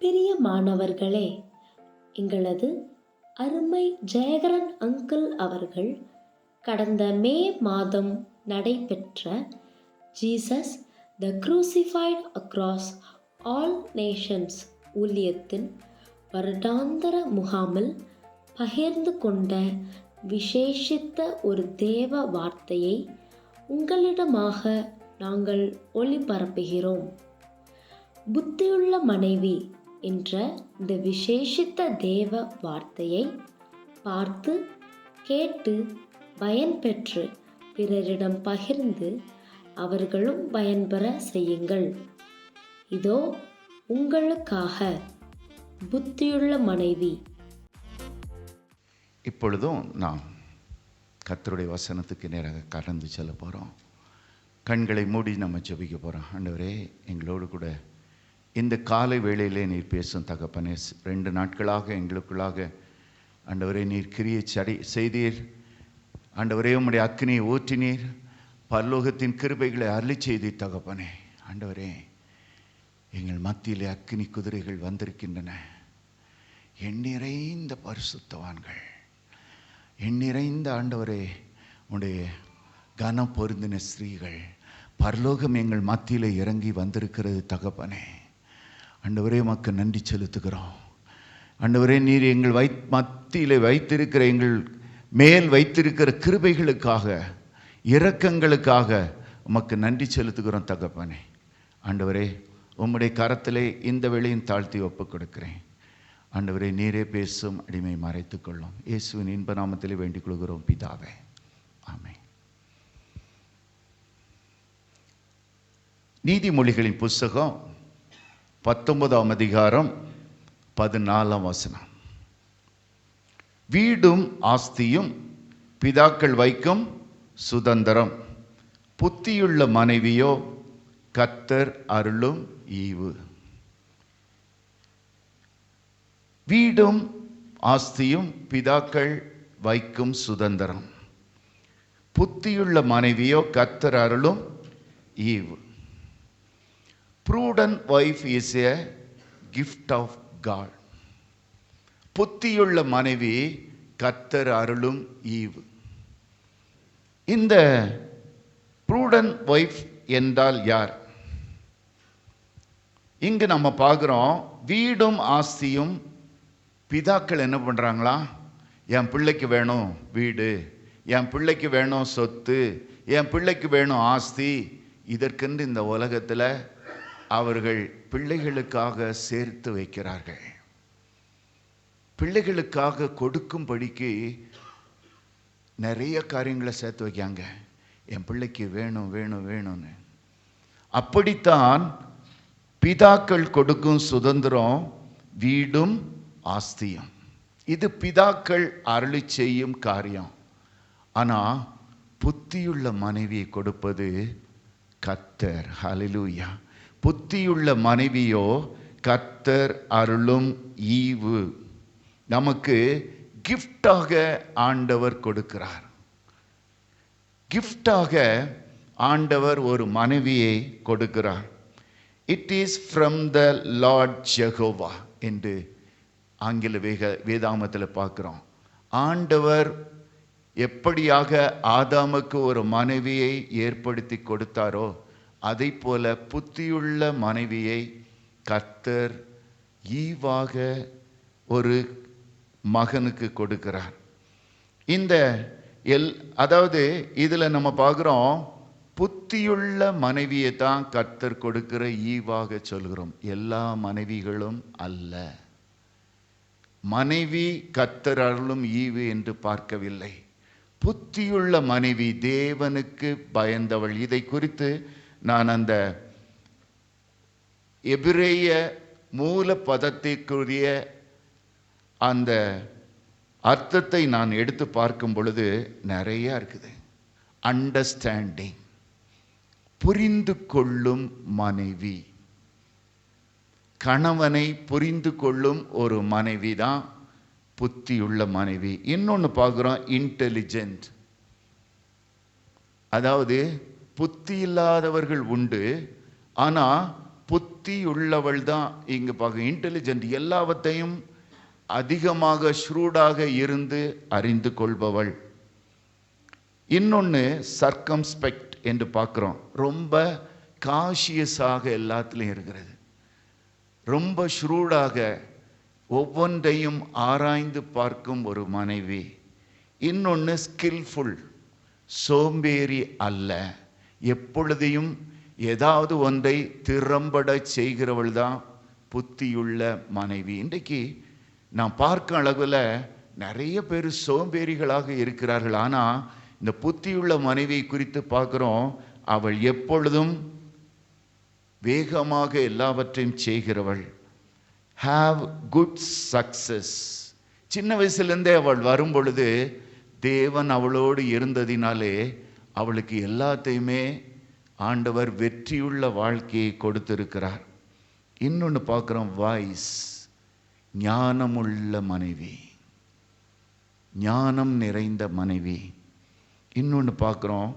பிரியமானவர்களே, எங்களது அருமை ஜெயகரன் அங்கிள் அவர்கள் கடந்த மே மாதம் நடைபெற்ற ஜீசஸ் த க்ரூசிஃபைட் அக்ராஸ் ஆல் நேஷன்ஸ் ஊழியத்தின் வருடாந்திர முகாமில் பகிர்ந்து கொண்ட விசேஷித்த ஒரு தேவ வார்த்தையை உங்களிடமாக நாங்கள் ஒளிபரப்புகிறோம். புத்தியுள்ள மனைவி என்ற இந்த விசேஷித்த தேவ வார்த்தையை பார்த்து கேட்டு பயன்பெற்று பிறரிடம் பகிர்ந்து அவர்களும் பயன்பெற செய்யுங்கள். இதோ உங்களுக்காக புத்தியுள்ள மனைவி. இப்பொழுதும் நாம் கர்த்தருடைய வசனத்துக்கு நேராக கடந்து செல்ல போகிறோம். கண்களை மூடி நம்ம ஜெபிக்க போகிறோம். ஆண்டவரே, எங்களோடு கூட இந்த காலை வேளையிலே நீர் பேசும் தகப்பனே, 2 நாட்களாக எங்களுக்குள்ளாக ஆண்டவரே நீர் கிரியை செய்தீர். ஆண்டவரே, உம்முடைய அக்கினியை ஊற்றினீர். பரலோகத்தின் கிருபைகளை அருளி செய்தீர் தகப்பனே. ஆண்டவரே, எங்கள் மத்தியிலே அக்கினி குதிரைகள் வந்திருக்கின்றன. எண்ணிறைந்த பரிசுத்தவான்கள், எண்ணிறைந்த ஆண்டவரே உடைய கனம் பொருந்தின ஸ்ரீகள், பரலோகம் எங்கள் மத்தியில் இறங்கி வந்திருக்கிறது தகப்பனே. ஆண்டவரே, உமக்கு நன்றி செலுத்துகிறோம். ஆண்டவரே, நீர் எங்கள் மத்தியில் வைத்திருக்கிற, எங்கள் மேல் வைத்திருக்கிற கிருபைகளுக்காக, இரக்கங்களுக்காக உமக்கு நன்றி செலுத்துகிறோம் தகப்பனே. ஆண்டவரே, உம்முடைய கரத்திலே இந்த வேளையும் தாழ்த்தி ஒப்புக் கொடுக்கிறேன். ஆண்டவரே, நீரே பேசும், அடிமை மறைத்துக் கொள்ளும். இயேசுவின் இன்ப நாமத்திலே வேண்டிக் கொள்கிறோம் பிதாவே, ஆமென். நீதிமொழிகளின் புஸ்தகம் 19ஆம் அதிகாரம் 14ஆம் வசனம். வீடும் ஆஸ்தியும் பிதாக்கள் வைக்கும் சுதந்திரம், புத்தியுள்ள மனைவியோ கர்த்தர் அருளும் ஈவு. வீடும் ஆஸ்தியும் பிதாக்கள் வைக்கும் சுதந்திரம், புத்தியுள்ள மனைவியோ கர்த்தர் அருளும் ஈவு. Prudent wife is a gift of God. புத்தியுள்ள மனைவி கர்த்தர் அருளும் ஈவு. இந்த prudent wife என்றால் யார்? இங்கு நம்ம பார்க்குறோம், வீடும் ஆஸ்தியும் பிதாக்கள் என்ன பண்ணுறாங்களா? என் பிள்ளைக்கு வேணும் வீடு, என் பிள்ளைக்கு வேணும் சொத்து, என் பிள்ளைக்கு வேணும் ஆஸ்தி. இதற்கென்று இந்த உலகத்தில் அவர்கள் பிள்ளைகளுக்காக சேர்த்து வைக்கிறார்கள். பிள்ளைகளுக்காக கொடுக்கும்படிக்கு நிறைய காரியங்களை சேர்த்து வைக்காங்க. என் பிள்ளைக்கு வேணும் வேணும் வேணும்னு. அப்படித்தான் பிதாக்கள் கொடுக்கும் சுதந்திரம் வீடும் ஆஸ்தியும். இது பிதாக்கள் அருளி செய்யும் காரியம். ஆனால் புத்தியுள்ள மனைவியை கொடுப்பது கர்த்தர். ஹல்லேலூயா. புத்தியுள்ள மனைவியோ கர்த்தர் அருளும் ஈவு. நமக்கு கிஃப்டாக ஆண்டவர் கொடுக்கிறார். கிஃப்டாக ஆண்டவர் ஒரு மனைவியை கொடுக்கிறார். It is from the Lord Jehovah என்று ஆங்கில வேதாமத்தில் பார்க்குறோம். ஆண்டவர் எப்படியாக ஆதாமுக்கு ஒரு மனைவியை ஏற்படுத்தி கொடுத்தாரோ, அதை போல புத்தியுள்ள மனைவியை கர்த்தர் ஈவாக ஒரு மகனுக்கு கொடுக்கிறார். இந்த அதாவது இதில் நம்ம பார்க்குறோம், புத்தியுள்ள மனைவியை தான் கர்த்தர் கொடுக்கிற ஈவாக சொல்கிறோம். எல்லா மனைவிகளும் அல்ல. மனைவி கர்த்தர் அருளும் ஈவு என்று பார்க்கவில்லை. புத்தியுள்ள மனைவி தேவனுக்கு பயந்தவள். இதை குறித்து நான் அந்த எபிரேய மூல பதத்திற்குரிய அந்த அர்த்தத்தை நான் எடுத்து பார்க்கும் பொழுது நிறைய இருக்குது. அண்டர்ஸ்டாண்டிங், புரிந்து கொள்ளும் மனைவி, கணவனை புரிந்து கொள்ளும் ஒரு மனைவி தான் புத்தியுள்ள மனைவி. இன்னொன்று பார்க்குறோம், இன்டெலிஜென்ட். அதாவது புத்தி இல்லாதவர்கள் உண்டு, ஆனால் புத்தி உள்ளவள் தான் இங்கே பார்க்க இன்டெலிஜென்ட், எல்லாவற்றையும் அதிகமாக ஷ்ரூடாக இருந்து அறிந்து கொள்பவள். இன்னொன்று சர்க்கம்ஸ்பெக்ட் என்று பார்க்குறோம், ரொம்ப காஷியஸாக எல்லாத்துலேயும் இருக்கிறது, ரொம்ப ஷ்ரூடாக ஒவ்வொன்றையும் ஆராய்ந்து பார்க்கும் ஒரு மனைவி. இன்னொன்று ஸ்கில்ஃபுல், சோம்பேறி அல்ல, எப்பொழுதையும் ஏதாவது ஒன்றை திறம்பட செய்கிறவள் தான் புத்தியுள்ள மனைவி. இன்றைக்கு நான் பார்க்க அளவில் நிறைய பேர் சோம்பேறிகளாக இருக்கிறார்கள். ஆனால் இந்த புத்தியுள்ள மனைவி குறித்து பார்க்குறோம், அவள் எப்பொழுதும் வேகமாக எல்லாவற்றையும் செய்கிறவள். Have good success. சின்ன வயசுலேருந்தே அவள் வரும் பொழுது தேவன் அவளோடு இருந்ததினாலே அவளுக்கு எல்லாத்தையுமே ஆண்டவர் வெற்றியுள்ள வாழ்க்கையை கொடுத்திருக்கிறார். இன்னொன்று பார்க்குறோம், வாய்ஸ், ஞானமுள்ள மனைவி, ஞானம் நிறைந்த மனைவி. இன்னொன்று பார்க்குறோம்,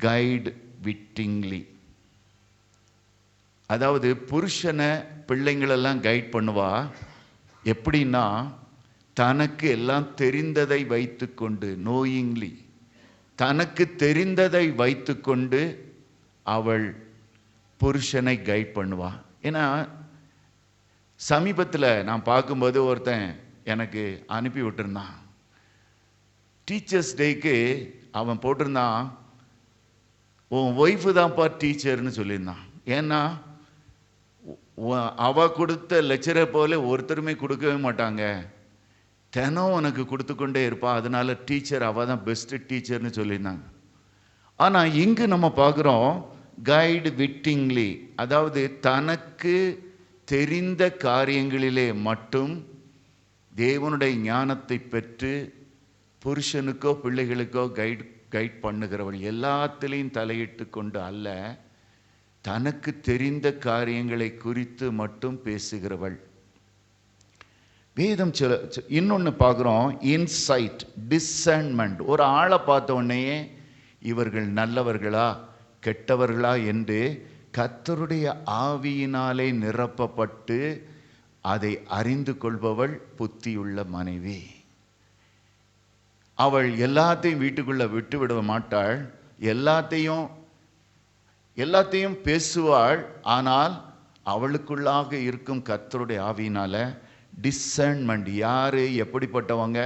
கைடு விட்டிங்லி. அதாவது புருஷனை பிள்ளைங்களெல்லாம் கைட் பண்ணுவா. எப்படின்னா, தனக்கு எல்லாம் தெரிந்ததை வைத்து கொண்டு, நோயிங்லி, தனக்கு தெரிந்ததை வைத்து கொண்டு அவள் புருஷனை கைட் பண்ணுவா. ஏன்னா சமீபத்தில் நான் பார்க்கும்போது ஒருத்தன் எனக்கு அனுப்பி விட்டுருந்தான். டீச்சர்ஸ் டேக்கு அவன் போட்டிருந்தான், உன் ஒய்ஃபு தான்ப்பா டீச்சர்னு சொல்லியிருந்தான். ஏன்னா அவள் கொடுத்த லெக்சரை போல ஒருத்தருமே கொடுக்கவே மாட்டாங்க, தினம் உனக்கு கொடுத்து கொண்டே இருப்பா, அதனால டீச்சர் அவள் தான் பெஸ்ட்டு டீச்சர்னு சொல்லியிருந்தாங்க. ஆனால் இங்கு நம்ம பார்க்குறோம், கைடு விட்டிங்லி, அதாவது தனக்கு தெரிந்த காரியங்களிலே மட்டும் தேவனுடைய ஞானத்தை பெற்று புருஷனுக்கோ பிள்ளைகளுக்கோ கைட் பண்ணுகிறவள். எல்லாத்திலையும் தலையிட்டு கொண்டு அல்ல, தனக்கு தெரிந்த காரியங்களை குறித்து மட்டும் பேசுகிறவள். வேதம் இன்னொன்று பார்க்குறோம், இன்சைட், டிசர்ன்மெண்ட். ஒரு ஆளை பார்த்த உடனேயே இவர்கள் நல்லவர்களா கெட்டவர்களா என்று கர்த்தருடைய ஆவியினாலே நிரப்பப்பட்டு அதை அறிந்து கொள்பவள் புத்தியுள்ள மனைவி. அவள் எல்லாத்தையும் வீட்டுக்குள்ள விட்டு விட மாட்டாள், எல்லாத்தையும் பேசுவாள். ஆனால் அவளுக்குள்ளாக இருக்கும் கர்த்தருடைய ஆவியினால டிசர்ன்மெண்ட், யாரு எப்படிப்பட்டவங்க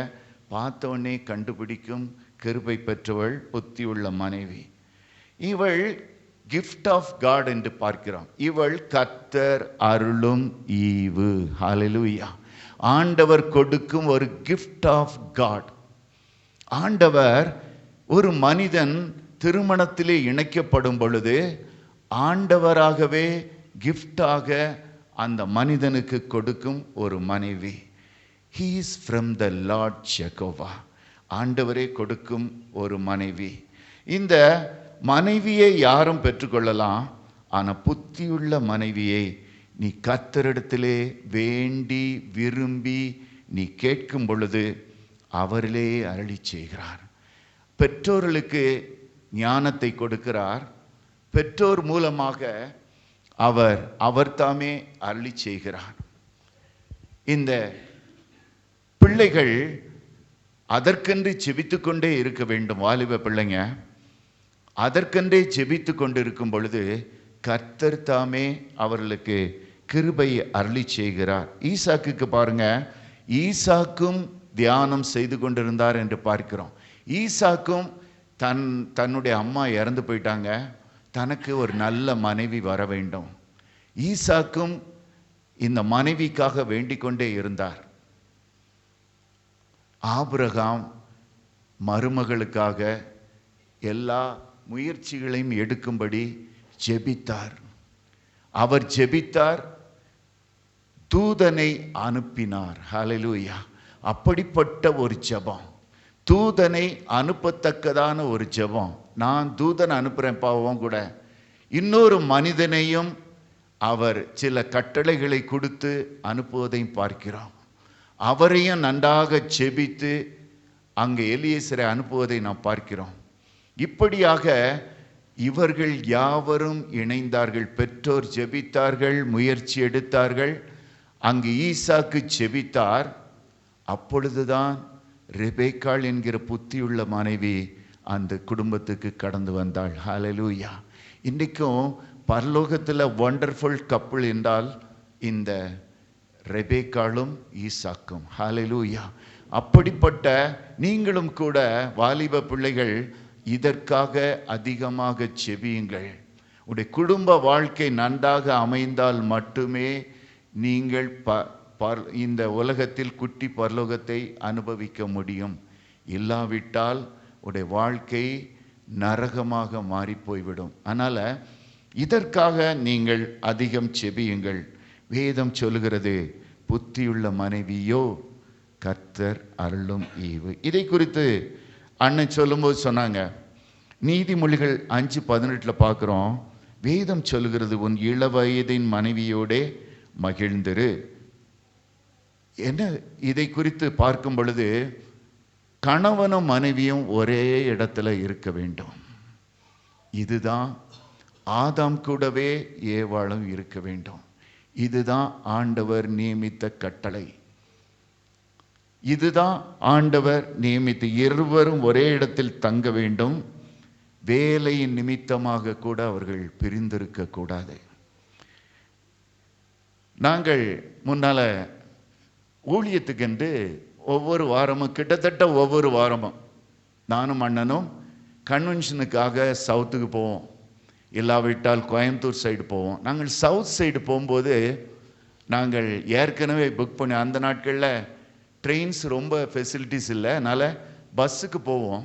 பார்த்தவொன்னே கண்டுபிடிக்கும் கிருபை பெற்றவள் புத்தியுள்ள மனைவி. இவள் கிஃப்ட் ஆஃப் காட் என்று பார்க்கிறோம். இவள் கர்த்தர் அருளும் ஈவு. ஹல்லேலூயா. ஆண்டவர் கொடுக்கும் ஒரு கிஃப்ட் ஆஃப் காட். ஆண்டவர் ஒரு மனிதன் திருமணத்திலே இணைக்கப்படும் பொழுது ஆண்டவராகவே கிஃப்டாக அந்த மனிதனுக்கு கொடுக்கும் ஒரு மனைவி. He is from the Lord Jehovah. ஆண்டவரே கொடுக்கும் ஒரு மனைவி. இந்த மனைவியை யாரும் பெற்றுக்கொள்ளலாம், ஆனால் புத்தியுள்ள மனைவியை நீ கர்த்தரிடத்திலே வேண்டி விரும்பி நீ கேட்கும் பொழுது அவரிலே அருளி செய்கிறார். பெற்றோர்களுக்கு ஞானத்தை கொடுக்கிறார், பெற்றோர் மூலமாக அவர் தாமே அருளி செய்கிறார். இந்த பிள்ளைகள் அதற்கென்று ஜெபித்து கொண்டே இருக்க வேண்டும். வாலிப பிள்ளைங்க அதற்கென்றே ஜெபித்து கொண்டு இருக்கும் பொழுது கர்த்தர் தாமே அவர்களுக்கு கிருபை அருளி செய்கிறார். ஈசாக்குக்கு பாருங்க, ஈசாக்கும் தியானம் செய்து கொண்டிருந்தார் என்று பார்க்கிறோம். ஈசாக்கும் தன்னுடைய அம்மா இறந்து போயிட்டாங்க, தனக்கு ஒரு நல்ல மனைவி வர வேண்டும். ஈசாக்கும் இந்த மனைவிக்காக வேண்டிக் கொண்டே இருந்தார். ஆபிரகாம் மருமகளுக்காக எல்லா முயற்சிகளையும் எடுக்கும்படி ஜெபித்தார். அவர் ஜெபித்தார், தூதனை அனுப்பினார். ஹல்லேலூயா. அப்படிப்பட்ட ஒரு ஜெபம், தூதனை அனுப்பத்தக்கதான ஒரு ஜெபம். நான் தூதனை அனுப்புகிறேன் பாவம் கூட. இன்னொரு மனிதனையும் அவர் சில கட்டளைகளை கொடுத்து அனுப்புவதையும் பார்க்கிறோம். அவரையும் நன்றாக ஜெபித்து அங்கே எலியேசரை அனுப்புவதை நாம் பார்க்கிறோம். இப்படியாக இவர்கள் யாவரும் இணைந்தார்கள். பெற்றோர் ஜெபித்தார்கள், முயற்சி எடுத்தார்கள். அங்கு ஈசாக்கு ஜெபித்தார். அப்பொழுதுதான் ரெபேக்காள் என்கிற புத்தியுள்ள மனைவி அந்த குடும்பத்துக்கு கடந்து வந்தாள். ஹல்லேலூயா. இன்றைக்கும் பரலோகத்தில் வண்டர்ஃபுல் கப்புள் என்றால் இந்த ரெபேக்காளும் ஈசாக்கும். ஹல்லேலூயா. அப்படிப்பட்ட நீங்களும் கூட வாலிப பிள்ளைகள் இதற்காக அதிகமாக செபியுங்கள். உடைய குடும்ப வாழ்க்கை நன்றாக அமைந்தால் மட்டுமே நீங்கள் இந்த உலகத்தில் குட்டி பரலோகத்தை அனுபவிக்க முடியும். இல்லாவிட்டால் உடைய வாழ்க்கை நரகமாக மாறி போய்விடும். அதனால் இதற்காக நீங்கள் அதிகம் செபியுங்கள். வேதம் சொல்லுகிறது, புத்தியுள்ள மனைவியோ கர்த்தர் அருளும் ஈவு. இதை குறித்து அண்ணன் சொல்லும்போது சொன்னாங்க, நீதிமொழிகள் 5:18 பார்க்குறோம். வேதம் சொல்லுகிறது, உன் இளவயதின் மனைவியோடே மகிழ்ந்திரு. என்ன இதை குறித்து பார்க்கும் பொழுது கணவனும் மனைவியும் ஒரே இடத்துல இருக்க வேண்டும். இதுதான் ஆதாம் கூடவே ஏவாளும் இருக்க வேண்டும். இதுதான் ஆண்டவர் நியமித்த கட்டளை. இதுதான் ஆண்டவர் நியமித்து இருவரும் ஒரே இடத்தில் தங்க வேண்டும். வேலையின் நிமித்தமாக கூட அவர்கள் பிரிந்திருக்க கூடாது. நாங்கள் முன்னால ஊழியத்துக்கென்று ஒவ்வொரு வாரமும் கிட்டத்தட்ட ஒவ்வொரு வாரமும் நானும் அண்ணனும் கன்வென்ஷனுக்காக சவுத்துக்கு போவோம். இல்லாவிட்டால் கோயம்புத்தூர் சைடு போவோம். நாங்கள் சவுத் சைடு போகும்போது நாங்கள் ஏற்கனவே புக் பண்ணி, அந்த நாட்களில் ட்ரெயின்ஸ் ரொம்ப ஃபெசிலிட்டிஸ் இல்லை, அதனால் பஸ்ஸுக்கு போவோம்.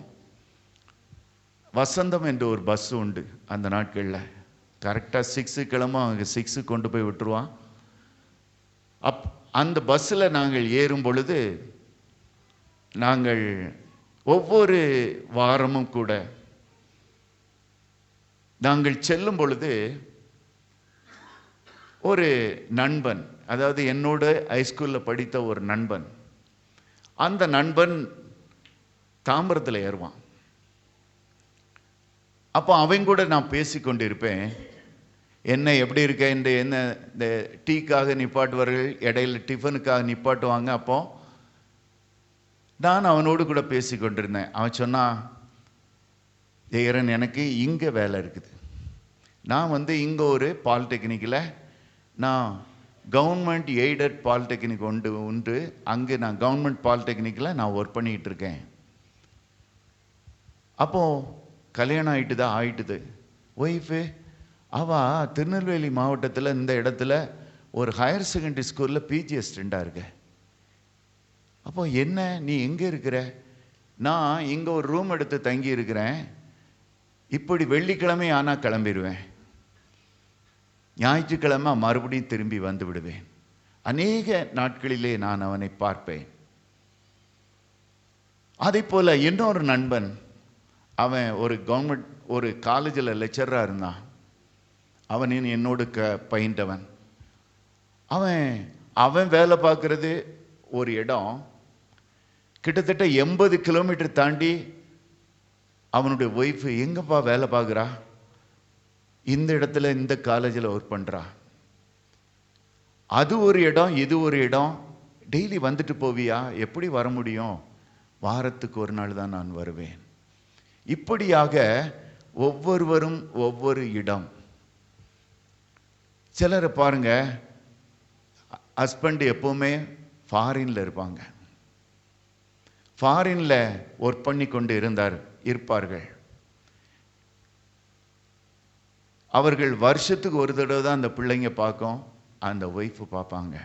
வசந்தம் என்று ஒரு பஸ்ஸு உண்டு அந்த நாட்களில். கரெக்டாக 6 கிழமை அங்கே 6 கொண்டு போய் விட்டுருவான். அந்த பஸ்ஸில் நாங்கள் ஏறும் பொழுது நாங்கள் ஒவ்வொரு வாரமும் கூட நாங்கள் செல்லும் பொழுது ஒரு நண்பன், அதாவது என்னோட ஹைஸ்கூலில் படித்த ஒரு நண்பன், அந்த நண்பன் தாம்பரத்தில் ஏறுவான். அப்போ அவன் கூட நான் பேசிக்கொண்டு இருப்பேன். என்ன எப்படி இருக்க, என்ன இந்த டீக்காக நிப்பாட்டுவார்கள், இடையில டிஃபனுக்காக நிப்பாட்டுவாங்க. அப்போ நான் அவனோடு கூட பேசி கொண்டிருந்தேன். அவன் சொன்னான், ஜெயரன் எனக்கு இங்கே வேலை இருக்குது. நான் இங்கே ஒரு பாலிடெக்னிக்கில் நான் கவர்மெண்ட் எய்டட் பாலிடெக்னிக் உண்டு. அங்கே நான் கவர்மெண்ட் பாலிடெக்னிக்கில் நான் ஒர்க் பண்ணிக்கிட்டு இருக்கேன். அப்போது கல்யாணம் ஆயிட்டுது. ஒய்ஃபு அவள் திருநெல்வேலி மாவட்டத்தில் இந்த இடத்துல ஒரு ஹையர் செகண்டரி ஸ்கூலில் பிஜி அசிஸ்டண்ட்டாக இருக்க. அப்போ என்ன நீ எங்கே இருக்கிற? நான் இங்கே ஒரு ரூம் எடுத்து தங்கி இருக்கிறேன். இப்படி வெள்ளிக்கிழமை ஆனால் கிளம்பிடுவேன், ஞாயிற்றுக்கிழமை மறுபடியும் திரும்பி வந்து விடுவேன். அநேக நாட்களிலே நான் அவனை பார்ப்பேன். அதே போல் இன்னொரு நண்பன், அவன் ஒரு கவர்மெண்ட் ஒரு காலேஜில் லெக்சராக இருந்தான். அவன் என்னோடு பயின்றவன். அவன் வேலை பார்க்குறது ஒரு இடம் கிட்டத்தட்ட 80 கிலோமீட்டர் தாண்டி. அவனுடைய ஒய்ஃபு எங்கப்பா வேலை பார்க்குறா? இந்த இடத்துல இந்த காலேஜில் ஒர்க் பண்ணுறா. அது ஒரு இடம், இது ஒரு இடம். டெய்லி வந்துட்டு போவியா? எப்படி வர முடியும்? வாரத்துக்கு ஒரு நாள் தான் நான் வருவேன். இப்படியாக ஒவ்வொருவரும் ஒவ்வொரு இடம். சிலரை பாருங்க, ஹஸ்பண்ட் எப்பவுமே ஃபாரின்ல இருப்பாங்க. ஃபாரின்ல ஒர்க் பண்ணி கொண்டு இருப்பார்கள். அவர்கள் வருஷத்துக்கு ஒரு தடவை தான் அந்த பிள்ளைங்க பார்க்கும், அந்த ஒய்ஃபு பார்ப்பாங்க.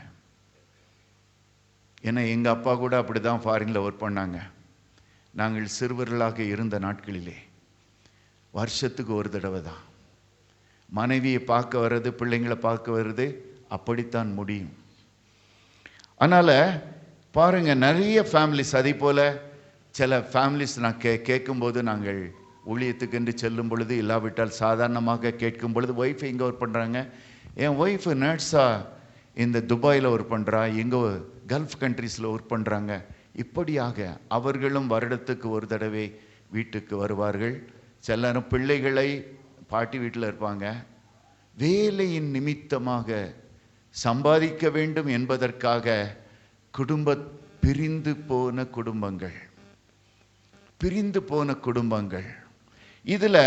ஏன்னா எங்கள் அப்பா கூட அப்படி தான் ஃபாரினில் ஒர்க் பண்ணாங்க. நாங்கள் சிறுவர்களாக இருந்த நாட்களிலே வருஷத்துக்கு ஒரு தடவை தான் மனைவியை பார்க்க வர்றது, பிள்ளைங்களை பார்க்க வர்றது, அப்படித்தான் முடியும். அதனால் பாருங்கள், நிறைய ஃபேமிலிஸ் அதே போல் சில ஃபேமிலிஸ் நான் கேட்கும்போது, நாங்கள் ஊழியத்துக்கென்று செல்லும் பொழுது, இல்லாவிட்டால் சாதாரணமாக கேட்கும் பொழுது, ஒய்ஃபை இங்கே ஒர்க் பண்ணுறாங்க, என் ஒய்ஃபு நர்ஸாக இந்த துபாயில் ஒர்க் பண்ணுறா, எங்கே கல்ஃப் கண்ட்ரீஸில் ஒர்க் பண்ணுறாங்க. இப்படியாக அவர்களும் வருடத்துக்கு ஒரு தடவை வீட்டுக்கு வருவார்கள். சிலரும் பிள்ளைகளை பாட்டி வீட்டில் இருப்பாங்க. வேலையின் நிமித்தமாக சம்பாதிக்க வேண்டும் என்பதற்காக பிரிந்து போன குடும்பங்கள். இதில்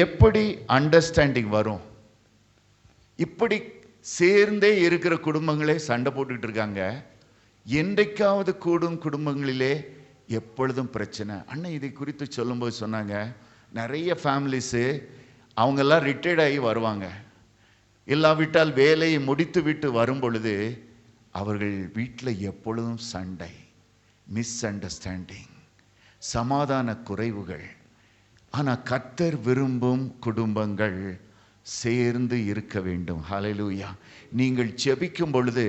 எப்படி அண்டர்ஸ்டாண்டிங் வரும்? இப்படி சேர்ந்தே இருக்கிற குடும்பங்களே சண்டை போட்டுக்கிட்டு இருக்காங்க. என்றைக்காவது கூடும் குடும்பங்களிலே எப்பொழுதும் பிரச்சனை. அண்ணன் இதை குறித்து சொல்லும்போது சொன்னாங்க, நிறைய ஃபேமிலிஸு அவங்கெல்லாம் ரிட்டையர்ட் ஆகி வருவாங்க. இல்லாவிட்டால் வேலையை முடித்து விட்டு வரும் பொழுது அவர்கள் வீட்டில் எப்பொழுதும் சண்டை, மிஸ் அண்டர்ஸ்டாண்டிங், சமாதான குறைவுகள். ஆனால் கர்த்தர் விரும்பும் குடும்பங்கள் சேர்ந்து இருக்க வேண்டும். ஹல்லேலூயா. நீங்கள் ஜெபிக்கும் பொழுது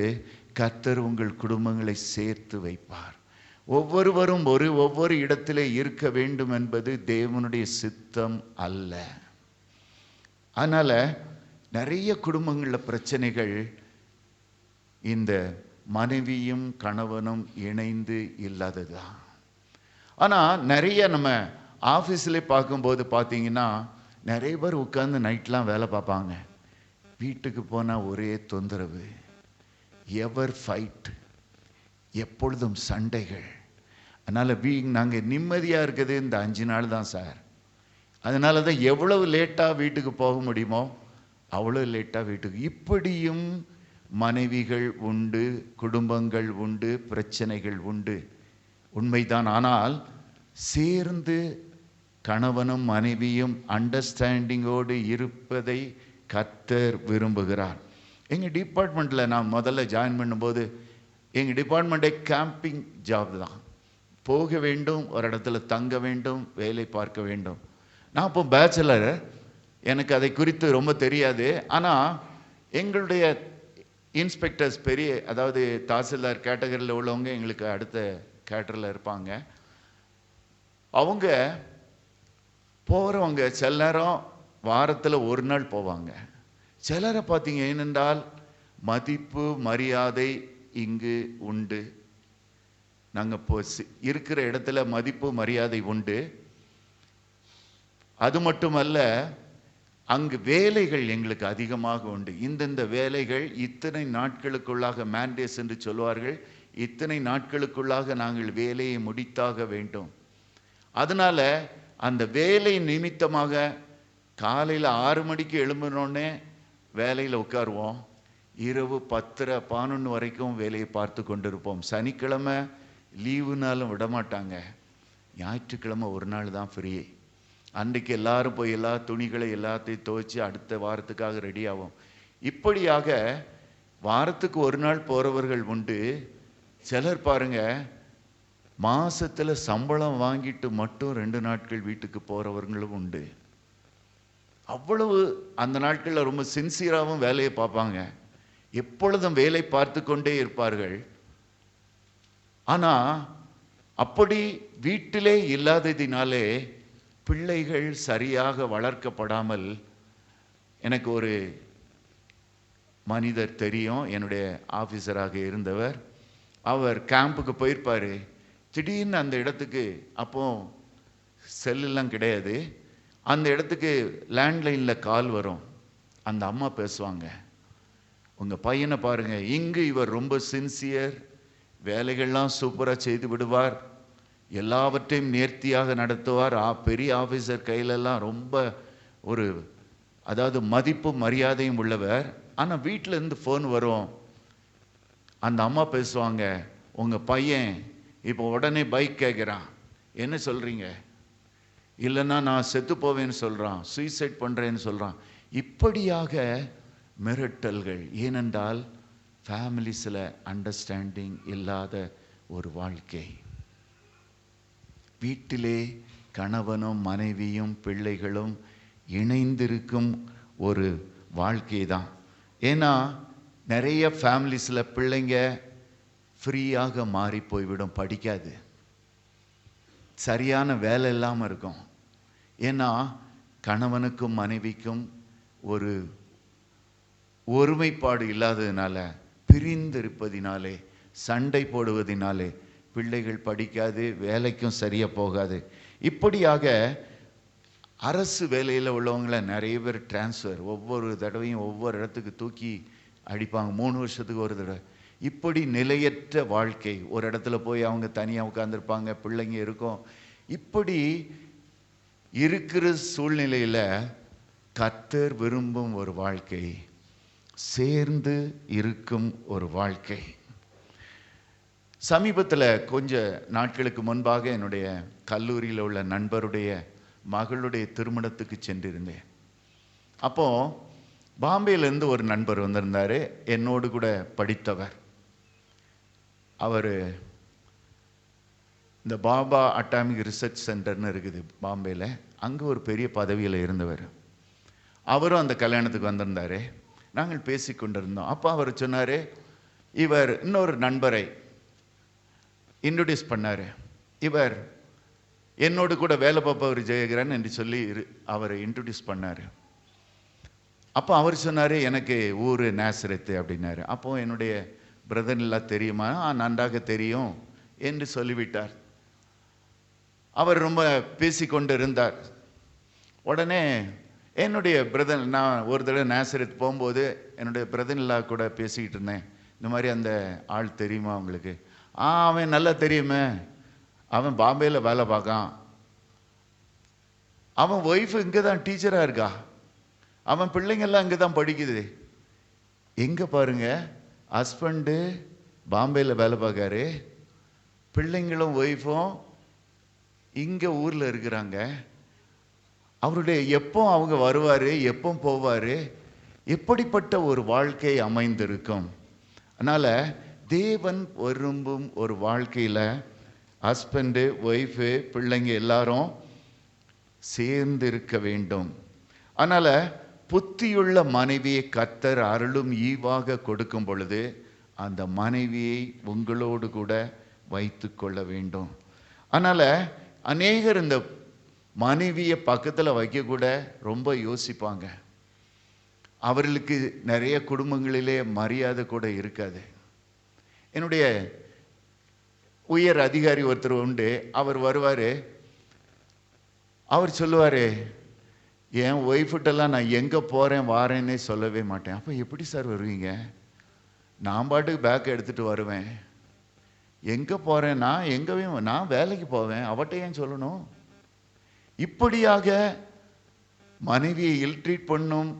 கர்த்தர் உங்கள் குடும்பங்களை சேர்த்து வைப்பார். ஒவ்வொருவரும் ஒவ்வொரு இடத்திலே இருக்க வேண்டும் என்பது தேவனுடைய சித்தம் அல்ல. அதனால் நிறைய குடும்பங்களில் பிரச்சனைகள் இந்த மனைவியும் கணவனும் இணைந்து இல்லாததுதான். ஆனால் நிறைய நம்ம ஆஃபீஸில் பார்க்கும்போது பார்த்தீங்கன்னா நிறைய பேர் உட்காந்து நைட்லாம் வேலை பார்ப்பாங்க. வீட்டுக்கு போனால் ஒரே தொந்தரவு, எவர் ஃபைட், எப்பொழுதும் சண்டைகள். அதனால் நாங்கள் நிம்மதியாக இருக்குது இந்த 5 நாள் தான் சார். அதனால தான் எவ்வளவு லேட்டாக வீட்டுக்கு போக முடியுமோ அவ்வளோ லேட்டாக வீட்டுக்கு. இப்படியும் மனைவிகள் உண்டு, குடும்பங்கள் உண்டு, பிரச்சனைகள் உண்டு, உண்மைதான். ஆனால் சேர்ந்து கணவனும் மனைவியும் அண்டர்ஸ்டாண்டிங்கோடு இருப்பதை கர்த்தர் விரும்புகிறார். எங்கள் டிபார்ட்மெண்ட்டில் நான் முதல்ல ஜாயின் பண்ணும்போது எங்கள் டிபார்ட்மெண்ட்டே கேம்பிங் ஜாப் தான். போக வேண்டும், ஒரு இடத்துல தங்க வேண்டும், வேலை பார்க்க வேண்டும். நான் இப்போ பேச்சுலர், எனக்கு அதை குறித்து ரொம்ப தெரியாது. ஆனால் எங்களுடைய இன்ஸ்பெக்டர்ஸ் அதாவது தாசில்தார் கேட்டகரியில் உள்ளவங்க எங்களுக்கு அடுத்த கேட்டரில் இருப்பாங்க. அவங்க போகிறவங்க சில நேரம் வாரத்தில் ஒரு நாள் போவாங்க. சிலரை பார்த்தீங்க ஏனென்றால் மதிப்பு மரியாதை இங்கு உண்டு. நாங்கள் இருக்கிற இடத்துல மதிப்பு மரியாதை உண்டு. அது மட்டுமல்ல, அங்கு வேலைகள் எங்களுக்கு அதிகமாக உண்டு. இந்தந்த வேலைகள் இத்தனை நாட்களுக்குள்ளாக மேண்டேஸ் என்று சொல்வார்கள். இத்தனை நாட்களுக்குள்ளாக நாங்கள் வேலையை முடித்தாக வேண்டும். அதனால் அந்த வேலை நிமித்தமாக காலையில் 6 மணிக்கு எழும்பினோடனே வேலையில் உட்காருவோம். இரவு 10, 11 வரைக்கும் வேலையை பார்த்து கொண்டிருப்போம். சனிக்கிழமை லீவுனாலும் விடமாட்டாங்க. ஞாயிற்றுக்கிழமை ஒரு நாள் தான் ஃப்ரீ. அன்றைக்கு எல்லாரும் போய் எல்லா துணிகளை எல்லாத்தையும் துவைச்சி அடுத்த வாரத்துக்காக ரெடி ஆகும். இப்படியாக வாரத்துக்கு ஒரு நாள் போகிறவர்கள் உண்டு. சிலர் பாருங்க, மாசத்துல சம்பளம் வாங்கிட்டு மட்டும் 2 நாட்கள் வீட்டுக்கு போகிறவர்களும் உண்டு. அவ்வளவு அந்த நாட்களில் ரொம்ப சின்சியராகவும் வேலையை பார்ப்பாங்க. எப்பொழுதும் வேலை பார்த்து கொண்டே இருப்பார்கள். ஆனால் அப்படி வீட்டிலே இல்லாததினாலே பிள்ளைகள் சரியாக வளர்க்கப்படாமல், எனக்கு ஒரு மனிதர் தெரியும், என்னுடைய ஆஃபீஸராக இருந்தவர். அவர் கேம்புக்கு போயிருப்பார். திடீர்னு அந்த இடத்துக்கு, அப்போ செல்லெல்லாம் கிடையாது, அந்த இடத்துக்கு லேண்ட்லைனில் கால் வரும். அந்த அம்மா பேசுவாங்க, உங்கள் பையனை பாருங்கள், இங்கு இவர் ரொம்ப சின்சியர், வேலைகள்லாம் சூப்பராக செய்து விடுவார், எல்லாவற்றையும் நேர்த்தியாக நடத்துவார், பெரிய ஆஃபீஸர் கையிலெல்லாம் ரொம்ப ஒரு அதாவது மதிப்பும் மரியாதையும் உள்ளவர். ஆனால் வீட்டிலேருந்து ஃபோன் வரும். அந்த அம்மா பேசுவாங்க, உங்கள் பையன் இப்போ உடனே பைக் கேட்குறான், என்ன சொல்கிறீங்க? இல்லைன்னா நான் செத்து போவேன்னு சொல்கிறான், சூசைட் பண்ணுறேன்னு சொல்கிறான். இப்படியாக மிரட்டல்கள். ஏனென்றால் ஃபேமிலிஸில் அண்டர்ஸ்டாண்டிங் இல்லாத ஒரு வாழ்க்கை. வீட்டிலே கணவனும் மனைவியும் பிள்ளைகளும் இணைந்திருக்கும் ஒரு வாழ்க்கை தான். ஏன்னா நிறைய ஃபேமிலிஸில் பிள்ளைங்க ஃப்ரீயாக மாறி போய்விடும், படிக்காது, சரியான வேலை இல்லாமல் இருக்கும். ஏன்னா கணவனுக்கும் மனைவிக்கும் ஒரு ஒருமைப்பாடு இல்லாததினால, பிரிந்திருப்பதினாலே, சண்டை போடுவதினாலே பிள்ளைகள் படிக்காது, வேலைக்கும் சரியாக போகாது. இப்படியாக அரசு வேலையில் உள்ளவங்கள நிறைய பேர் டிரான்ஸ்ஃபர், ஒவ்வொரு தடவையும் ஒவ்வொரு இடத்துக்கு தூக்கி அடிப்பாங்க, 3 வருஷத்துக்கு ஒரு தடவை. இப்படி நிலையற்ற வாழ்க்கை. ஒரு இடத்துல போய் அவங்க தனியாக உட்காந்துருப்பாங்க, பிள்ளைங்க இருக்கும். இப்படி இருக்கிற சூழ்நிலையில் கர்த்தர் விரும்பும் ஒரு வாழ்க்கை, சேர்ந்து இருக்கும் ஒரு வாழ்க்கை. சமீபத்தில் கொஞ்ச நாட்களுக்கு முன்பாக என்னுடைய கல்லூரியில் உள்ள நண்பருடைய மகளுடைய திருமணத்துக்கு சென்றிருந்தேன். அப்போது பாம்பேலேருந்து ஒரு நண்பர் வந்திருந்தார், என்னோடு கூட படித்தவர். அவர் இந்த பாபா அட்டாமிக் ரிசர்ச் சென்டர்னு இருக்குது பாம்பேயில், அங்கே ஒரு பெரிய பதவியில் இருந்தவர். அவரும் அந்த கல்யாணத்துக்கு வந்திருந்தார். நாங்கள் பேசி கொண்டிருந்தோம். அப்போ அவர் சொன்னார், இவர் இன்னொரு நண்பரை இன்ட்ரடியூஸ் பண்ணார். இவர் என்னோடு கூட வேலை பார்ப்பவர் ஜெயகரன் என்று சொல்லி அவரை இன்ட்ரடியூஸ் பண்ணார். அப்போ அவர் சொன்னார், எனக்கு ஊர் நேசரத்து அப்படின்னாரு. அப்போ என்னுடைய பிரதர் எல்லாம் தெரியுமா? நன்றாக தெரியும் என்று சொல்லிவிட்டார். அவர் ரொம்ப பேசி கொண்டு இருந்தார். உடனே என்னுடைய பிரதர், நான் ஒரு தடவை நேசரத்து போகும்போது என்னுடைய பிரதர்லா கூட பேசிக்கிட்டு இருந்தேன். இந்த மாதிரி அந்த ஆள் தெரியுமா உங்களுக்கு? அவன் நல்லா தெரியுமே, அவன் பாம்பேயில் வேலை பார்க்கான், அவன் ஒய்ஃபு இங்கே தான் டீச்சராக இருக்கா, அவன் பிள்ளைங்கள்லாம் இங்கே தான் படிக்குது. எங்கே பாருங்க, ஹஸ்பண்டு பாம்பேயில் வேலை பார்க்காரு, பிள்ளைங்களும் ஒய்ஃபும் இங்கே ஊரில் இருக்கிறாங்க. அவருடைய எப்போ அவங்க வருவார், எப்போ போவார், எப்படிப்பட்ட ஒரு வாழ்க்கை அமைந்திருக்கும். அதனால் தேவன் விரும்பும் ஒரு வாழ்க்கையில் ஹஸ்பண்டு ஒய்ஃபு பிள்ளைங்க எல்லாரும் சேர்ந்து இருக்க வேண்டும். அதனால் புத்தியுள்ள மனைவியை கர்த்தர் அருளும் ஈவாக கொடுக்கும் பொழுது அந்த மனைவியை உங்களோடு கூட வைத்து கொள்ள வேண்டும். அதனால் அநேகர் இந்த மனைவியை பக்கத்தில் வைக்கக்கூட ரொம்ப யோசிப்பாங்க. அவர்களுக்கு நிறைய குடும்பங்களிலே மரியாதை கூட இருக்காது. என்னுடைய உயர் அதிகாரி ஒருத்தர் உண்டு, அவர் வருவார், அவர் சொல்லுவார், என் ஒய்ஃப்கிட்டலாம் நான் எங்கே போகிறேன் வாரேன்னே சொல்லவே மாட்டேன். அப்போ எப்படி சார் வருவீங்க? நான் பாட்டுக்கு பேக் எடுத்துகிட்டு வருவேன். எங்கே போகிறேன்னா நான் வேலைக்கு போவேன், அவட்ட ஏன் சொல்லணும்? இப்படியாக மனைவியை இல்ட்ரீட் பண்ணும்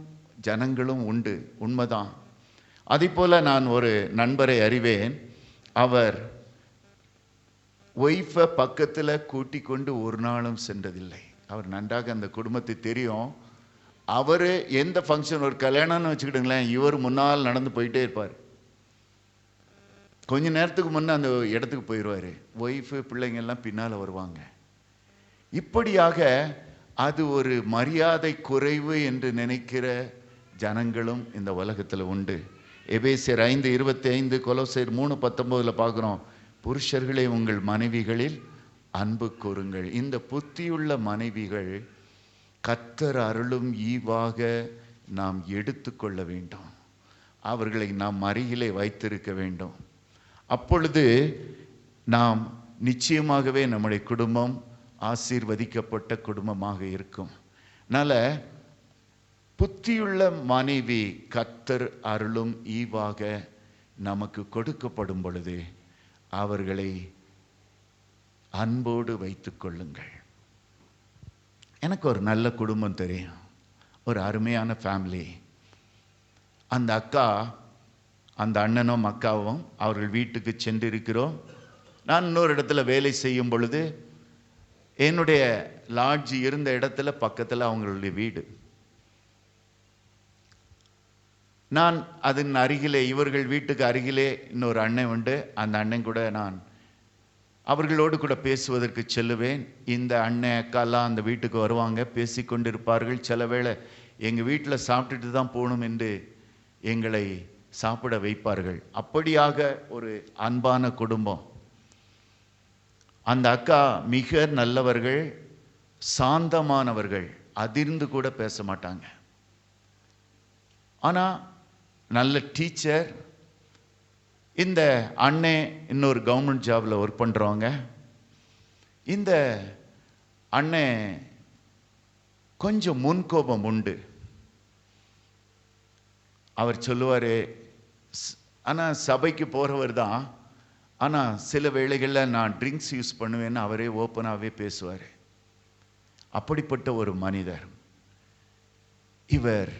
ஜனங்களும் உண்டு, உண்மைதான். அதே போல் நான் ஒரு நண்பரை அறிவேன். அவர் ஒய்ஃபை பக்கத்தில் கூட்டி கொண்டு ஒரு நாளும் சென்றதில்லை. அவர் நன்றாக அந்த குடும்பத்தை தெரியும். அவர் எந்த ஃபங்க்ஷன், ஒரு கல்யாணம்னு வச்சுக்கிட்டுங்களேன், இவர் முன்னால் நடந்து போயிட்டே இருப்பார். கொஞ்ச நேரத்துக்கு முன்னே அந்த இடத்துக்கு போயிடுவார். ஒய்ஃபு பிள்ளைங்கள்லாம் பின்னால் வருவாங்க. இப்படியாக அது ஒரு மரியாதை குறைவு என்று நினைக்கிற ஜனங்களும் இந்த உலகத்தில் உண்டு. எபேசியர் 5:25, கொலோசையர் 3:19 பார்க்குறோம், புருஷர்களே உங்கள் மனைவிகளில் அன்பு கூறுங்கள். இந்த புத்தியுள்ள மனைவிகள் கர்த்தர் அருளும் ஈவாக நாம் எடுத்துக்கொள்ள வேண்டும். அவர்களை நாம் அருகிலே வைத்திருக்க வேண்டும். அப்பொழுது நாம் நிச்சயமாகவே நம்முடைய குடும்பம் ஆசீர்வதிக்கப்பட்ட குடும்பமாக இருக்கும். அதனால் புத்தியுள்ள மனைவி கர்த்தர் அருளும் ஈவாக நமக்கு கொடுக்கப்படும் பொழுது அவர்களை அன்போடு வைத்து கொள்ளுங்கள். எனக்கு ஒரு நல்ல குடும்பம் தெரியும், ஒரு அருமையான ஃபேமிலி. அந்த அக்கா, அந்த அண்ணனும் அக்காவும் அவர்கள் வீட்டுக்கு சென்றிருக்கிறோம். நான் இன்னொரு இடத்துல வேலை செய்யும் பொழுது என்னுடைய லாட்ஜ் இருந்த இடத்துல பக்கத்தில் அவங்களுடைய வீடு. நான் அதன் அருகிலே, இவர்கள் வீட்டுக்கு அருகிலே இன்னொரு அண்ணன் உண்டு. அந்த அண்ணன் கூட நான் அவர்களோடு கூட பேசுவதற்கு செல்லுவேன். இந்த அண்ணன் அக்காலாம் அந்த வீட்டுக்கு வருவாங்க, பேசி கொண்டிருப்பார்கள். சில வேளை எங்கள் வீட்டில் சாப்பிட்டுட்டு தான் போகணும் என்று எங்களை சாப்பிட வைப்பார்கள். அப்படியாக ஒரு அன்பான குடும்பம். அந்த அக்கா மிக நல்லவர்கள், சாந்தமானவர்கள், அதிர்ந்து கூட பேச மாட்டாங்க. ஆனால் நல்ல டீச்சர். இந்த அண்ணே இன்னொரு கவர்மெண்ட் ஜாபில் ஒர்க் பண்ணுறவங்க. இந்த அண்ணே கொஞ்சம் முன்கோபம் உண்டு. அவர் சொல்லுவார், ஆனால் சபைக்கு போகிறவர் தான், ஆனால் சில வேளைகளில் நான் ட்ரிங்க்ஸ் யூஸ் பண்ணுவேன்னு அவரே ஓப்பனாகவே பேசுவார். அப்படிப்பட்ட ஒரு மனிதர் இவர்.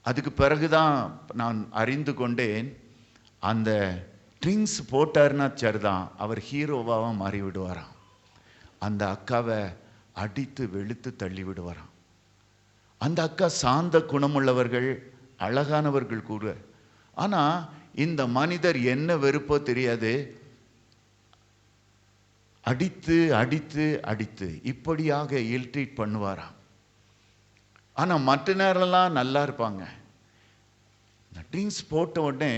அதுக்கு பிறகுதான் நான் அறிந்து கொண்டேன், அந்த ட்ரிங்க்ஸ் போட்டார்னா சரிதான், அவர் ஹீரோவாக மாறி விடுவாராம். அந்த அக்காவை அடித்து வெளுத்து தள்ளி விடுவாராம். அந்த அக்கா சாந்த குணமுள்ளவர்கள், அழகானவர்கள் கூட. ஆனால் இந்த மனிதர் என்ன வெறுப்போ தெரியாது, அடித்து அடித்து அடித்து இப்படியாக இல்ட்ரீட் பண்ணுவாராம். ஆனால் மற்ற நேரம்லாம் நல்லா இருப்பாங்க. ட்ரிங்க்ஸ் போட்ட உடனே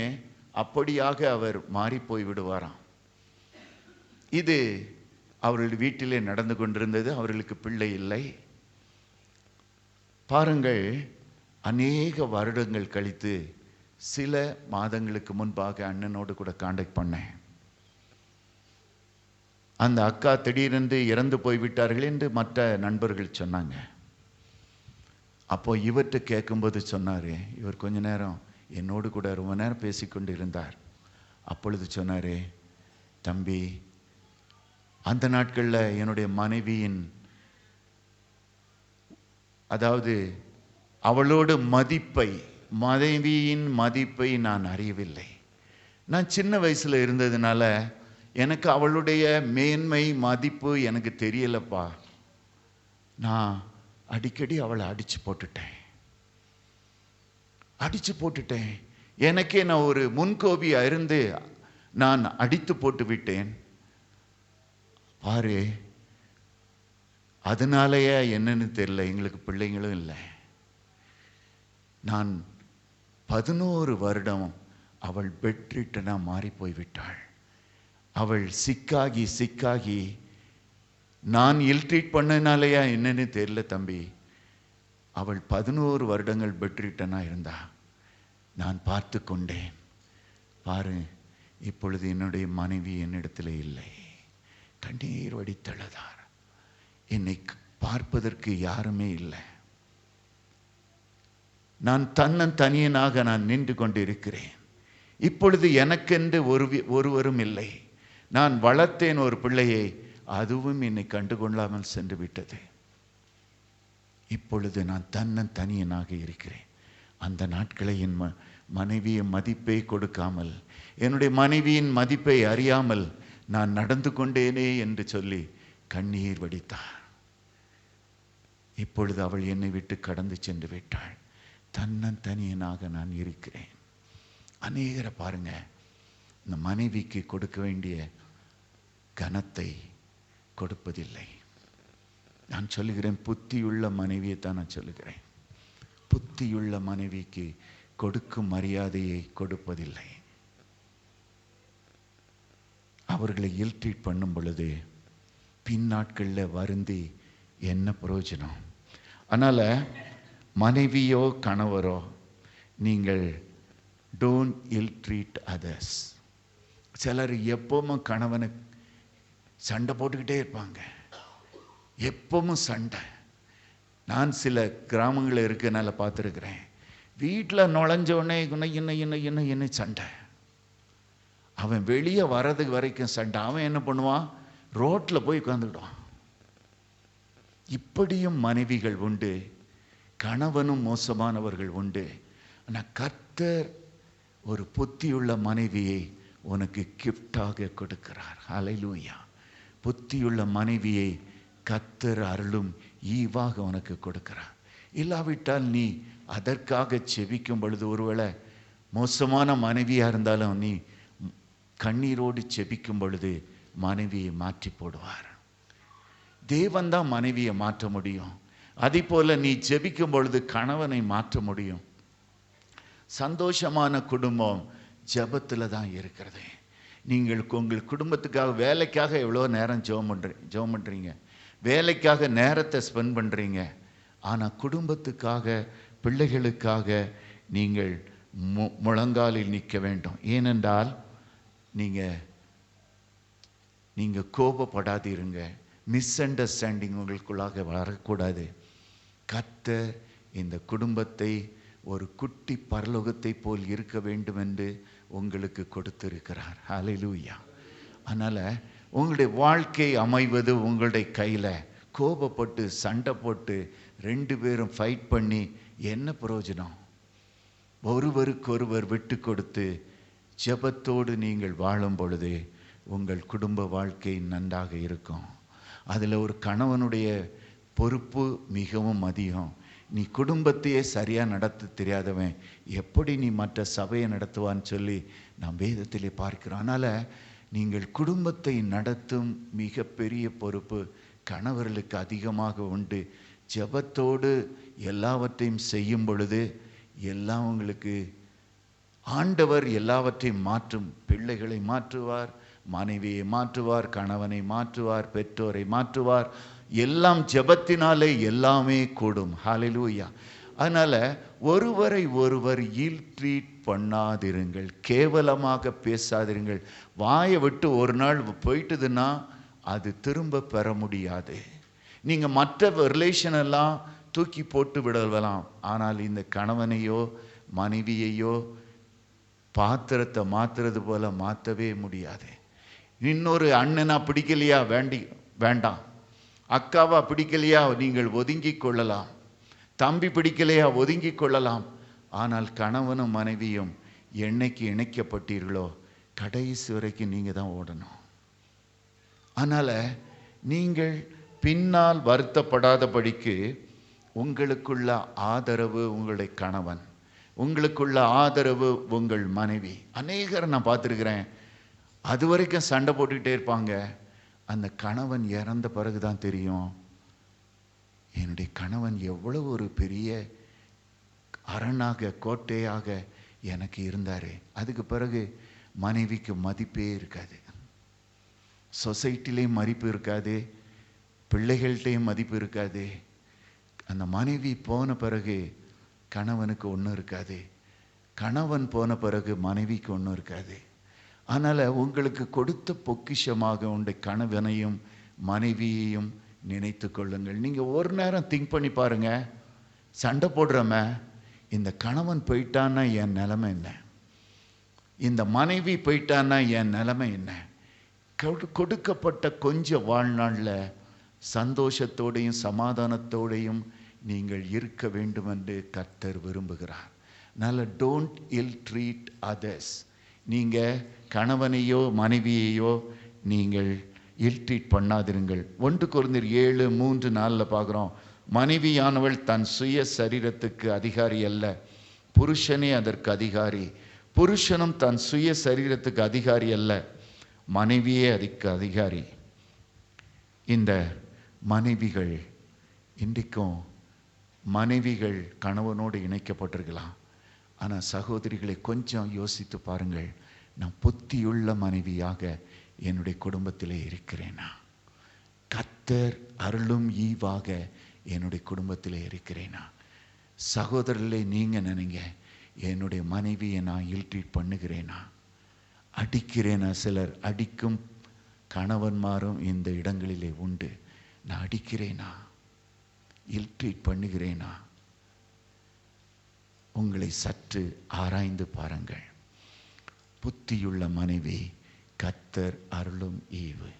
அப்படியாக அவர் மாறி போய் விடுவாராம். இது அவர்கள் வீட்டிலே நடந்து கொண்டிருந்தது. அவர்களுக்கு பிள்ளை இல்லை. பாருங்கள், அநேக வருடங்கள் கழித்து சில மாதங்களுக்கு முன்பாக அண்ணனோடு கூட காண்டாக்ட் பண்ணேன். அந்த அக்கா திடீரென்று இறந்து போய்விட்டார்கள் என்று மற்ற நண்பர்கள் சொன்னாங்க. அப்போ இவர்கிட்ட கேட்கும்போது சொன்னார், இவர் கொஞ்ச நேரம் என்னோடு கூட ரொம்ப நேரம் பேசிக்கொண்டு இருந்தார். அப்பொழுது சொன்னார், தம்பி, அந்த நாட்களில் என்னுடைய மனைவியின், அதாவது அவளோட மனைவியின் மதிப்பை நான் அறியவில்லை. நான் சின்ன வயசில் இருந்ததுனால எனக்கு அவளுடைய மேன்மை மதிப்பு எனக்கு தெரியலப்பா. நான் அடிக்கடி அவளை அடித்து போட்டுட்டேன். எனக்கே நான் ஒரு முன்கோபியாக இருந்து நான் அடித்து போட்டு விட்டேன். பாரு, அதனாலயே என்னன்னு தெரியல, எங்களுக்கு பிள்ளைங்களும் இல்லை. நான் 11 வருடம் அவள் பெட்ரிட்டனா மாறி போய்விட்டாள். அவள் சிக்காகி நான் இல்ட்ரீட் பண்ணனாலையா என்னன்னு தெரியல தம்பி, அவள் 11 வருடங்கள் பெட்ரிட்டனா இருந்தா. நான் பார்த்து கொண்டேன். பாரு, இப்பொழுது என்னுடைய மனைவி என்னிடத்தில் இல்லை. கண்ணீர் வடித்தழுதார். என்னை பார்ப்பதற்கு யாருமே இல்லை. நான் தனியனாக நான் நின்று கொண்டிருக்கிறேன். இப்பொழுது எனக்கென்று ஒருவரும் இல்லை. நான் வளர்த்தேன் ஒரு பிள்ளையை, அதுவும் என்னை கண்டுகொள்ளாமல் சென்று விட்டது. இப்பொழுது நான் தனியனாக இருக்கிறேன். அந்த நாட்களை என் மனைவியின் மதிப்பை கொடுக்காமல், என்னுடைய மனைவியின் மதிப்பை அறியாமல் நான் நடந்து கொண்டேனே என்று சொல்லி கண்ணீர் வடித்தார். இப்பொழுது அவள் என்னை விட்டு கடந்து சென்று விட்டாள். தனியனாக நான் இருக்கிறேன். அநேகரை பாருங்க, இந்த மனைவிக்கு கொடுக்க வேண்டிய கனத்தை கொடுப்பதில்லை. நான் சொல்லுகிறேன், புத்தியுள்ள மனைவியை தான் நான் சொல்லுகிறேன். புத்தியுள்ள மனைவிக்கு கொடுக்கும் மரியாதையை கொடுப்பதில்லை. அவர்களை இல்ட்ரீட் பண்ணும் பொழுது பின் நாட்களில் வருந்தி என்ன பிரயோஜனம்? அதனால் மனைவியோ கணவரோ, நீங்கள் டோன்ட் இல்ட்ரீட் அதர்ஸ். சிலர் எப்பவும் கணவனை சண்டை போட்டுக்கிட்டே இருப்பாங்க, எப்பவும் சண்டை. நான் சில கிராமங்களில் இருக்கனால பார்த்துருக்குறேன். வீட்டில் நுழைஞ்சோடனே என்ன சண்டை. அவன் வெளியே வர்றதுக்கு வரைக்கும் சண்டை. அவன் என்ன பண்ணுவான், ரோட்டில் போய் உட்காந்துக்கிடுவான். இப்படியும் மனைவிகள் உண்டு, கணவனும் மோசமானவர்கள் உண்டு. ஆனால் கர்த்தர் ஒரு புத்தியுள்ள மனைவியை உனக்கு கிஃப்டாக கொடுக்கிறார். ஹல்லேலூயா. புத்தியுள்ள மனைவியை கர்த்தர் அருளும் ஈவாக உனக்கு கொடுக்கிறார். இல்லாவிட்டால் நீ அதற்காக செபிக்கும் பொழுது, ஒருவேளை மோசமான மனைவியாக இருந்தாலும் நீ கண்ணீரோடு செபிக்கும் பொழுது மனைவியை மாற்றி போடுவார். தேவன் தான் மனைவியை மாற்ற முடியும். அதே போல நீ ஜெபிக்கும் பொழுது கணவனை மாற்ற முடியும். சந்தோஷமான குடும்பம் ஜெபத்தில் தான் இருக்கிறது. நீங்கள் உங்கள் குடும்பத்துக்காக, வேலைக்காக எவ்வளோ நேரம் ஜெபம் பண்ணுறீங்க, வேலைக்காக நேரத்தை ஸ்பெண்ட் பண்ணுறீங்க. ஆனால் குடும்பத்துக்காக, பிள்ளைகளுக்காக நீங்கள் முழங்காலில் நிற்க வேண்டும். ஏனென்றால் நீங்கள் கோபப்படாதீருங்க. மிஸ் அண்டர்ஸ்டாண்டிங் உங்களுக்குள்ளாக வரக்கூடாது. கர்த்தர் இந்த குடும்பத்தை ஒரு குட்டி பரலோகத்தை போல் இருக்க வேண்டும் என்று உங்களுக்கு கொடுத்திருக்கிறார். ஹல்லேலூயா. அதனால் உங்களுடைய வாழ்க்கை அமைவது உங்களுடைய கையில். கோபப்பட்டு சண்டை போட்டு 2 பேரும் ஃபைட் பண்ணி என்ன பிரயோஜனம்? ஒருவருக்கொருவர் விட்டு கொடுத்து ஜெபத்தோடு நீங்கள் வாழும் பொழுது உங்கள் குடும்ப வாழ்க்கை நன்றாக இருக்கும். அதில் ஒரு கணவனுடைய பொறுப்பு மிகவும் அதிகம். நீ குடும்பத்தையே சரியாக நடத்த தெரியாதவன் எப்படி நீ மற்ற சபையை நடத்துவான்னு சொல்லி நாம் வேதத்திலே பார்க்கிறோம். அதனால் நீங்கள் குடும்பத்தை நடத்தும் மிகப்பெரிய பொறுப்பு கணவர்களுக்கு அதிகமாக உண்டு. ஜெபத்தோடு எல்லாவற்றையும் செய்யும் பொழுது எல்லாம் உங்களுக்கு ஆண்டவர் எல்லாவற்றையும் மாற்றும். பிள்ளைகளை மாற்றுவார், மனைவியை மாற்றுவார், கணவனை மாற்றுவார், பெற்றோரை மாற்றுவார். எல்லாம் ஜெபத்தினாலே எல்லாமே கூடும். ஹல்லேலூயா. அதனால் ஒருவரை ஒருவர் இல் ட்ரீட் பண்ணாதிருங்கள், கேவலமாக பேசாதிருங்கள். வாயை விட்டு ஒரு நாள் போயிட்டுதுன்னா அது திரும்ப பெற முடியாது. நீங்கள் மற்ற ரிலேஷனெல்லாம் தூக்கி போட்டு விடலாம், ஆனால் இந்த கணவனையோ மனைவியையோ பாத்திரத்தை மாற்றுறது போல மாற்றவே முடியாது. இன்னொரு அண்ணனா பிடிக்கலையா வேண்டாம், அக்காவா பிடிக்கலையா நீங்கள் ஒதுங்கி கொள்ளலாம், தம்பி பிடிக்கலையா ஒதுங்கி கொள்ளலாம். ஆனால் கணவனும் மனைவியும் என்னைக்கு இணைக்கப்பட்டீர்களோ கடைசி வரைக்கும் நீங்கள் தான் ஓடணும். அதனால் நீங்கள் பின்னால் வருத்தப்படாதபடிக்கு உங்களுக்குள்ள ஆதரவு உங்களுடைய கணவன், உங்களுக்குள்ள ஆதரவு உங்கள் மனைவி. அநேகரை நான் பார்த்துருக்கிறேன், அது வரைக்கும் சண்டை போட்டுக்கிட்டே இருப்பாங்க. அந்த கணவன் இறந்த பிறகு தான் தெரியும், என்னுடைய கணவன் எவ்வளவு ஒரு பெரிய அரணாக கோட்டையாக எனக்கு இருந்தார். அதுக்கு பிறகு மனைவிக்கு மதிப்பே இருக்காது, சொசைட்டிலையும் மதிப்பு இருக்காது, பிள்ளைகள்கிட்டையும் மதிப்பு இருக்காது. அந்த மனைவி போன பிறகு கணவனுக்கு ஒன்றும் இருக்காது, கணவன் போன பிறகு மனைவிக்கு ஒன்றும் இருக்காது. அதனால் உங்களுக்கு கொடுத்த பொக்கிஷமாக உங்களுடைய கணவனையும் மனைவியையும் நினைத்து கொள்ளுங்கள். நீங்கள் ஒரு நேரம் திங்க் பண்ணி பாருங்கள், சண்டை போடுறோமே, இந்த கணவன் போயிட்டான்னா என் நிலைமை என்ன, இந்த மனைவி போயிட்டான்னா என் நிலைமை என்ன? கொடுக்கப்பட்ட கொஞ்சம் வாழ்நாளில் சந்தோஷத்தோடையும் சமாதானத்தோடையும் நீங்கள் இருக்க வேண்டும் என்று கர்த்தர் விரும்புகிறார். அதனால் டோன்ட் இல் ட்ரீட் அதர்ஸ். நீங்கள் கணவனையோ மனைவியையோ நீங்கள் இல் ட்ரீட் பண்ணாதிருங்கள். 1 கொரிந்தியர் 7:3-4 பார்க்குறோம், மனைவியானவள் தன் சுய சரீரத்துக்கு அதிகாரி அல்ல, புருஷனே அதற்கு அதிகாரி. புருஷனும் தன் சுய சரீரத்துக்கு அதிகாரி அல்ல, மனைவியே அதுக்கு அதிகாரி. இந்த மனைவிகள் இன்றைக்கும் மனைவிகள் கணவனோடு இணைக்கப்பட்டிருக்கலாம். ஆனால் சகோதரிகளை கொஞ்சம் யோசித்து பாருங்கள், நான் புத்தியுள்ள மனைவியாக என்னுடைய குடும்பத்திலே இருக்கிறேனா? கர்த்தர் அருளும் ஈவாக என்னுடைய குடும்பத்திலே இருக்கிறேனா? சகோதரர்களே, நீங்கள் நினைங்க, என்னுடைய மனைவியை நான் இல்ட்ரீட் பண்ணுகிறேனா, அடிக்கிறேனா? சிலர் அடிக்கும் கணவன்மாரும் இந்த இடங்களிலே உண்டு. நான் அடிக்கிறேனா, இல்ட்ரீட் பண்ணுகிறேனா? உங்களை சற்று ஆராய்ந்து பாருங்கள். புத்தியுள்ள மனைவி கர்த்தர் அருளும் ஈவு.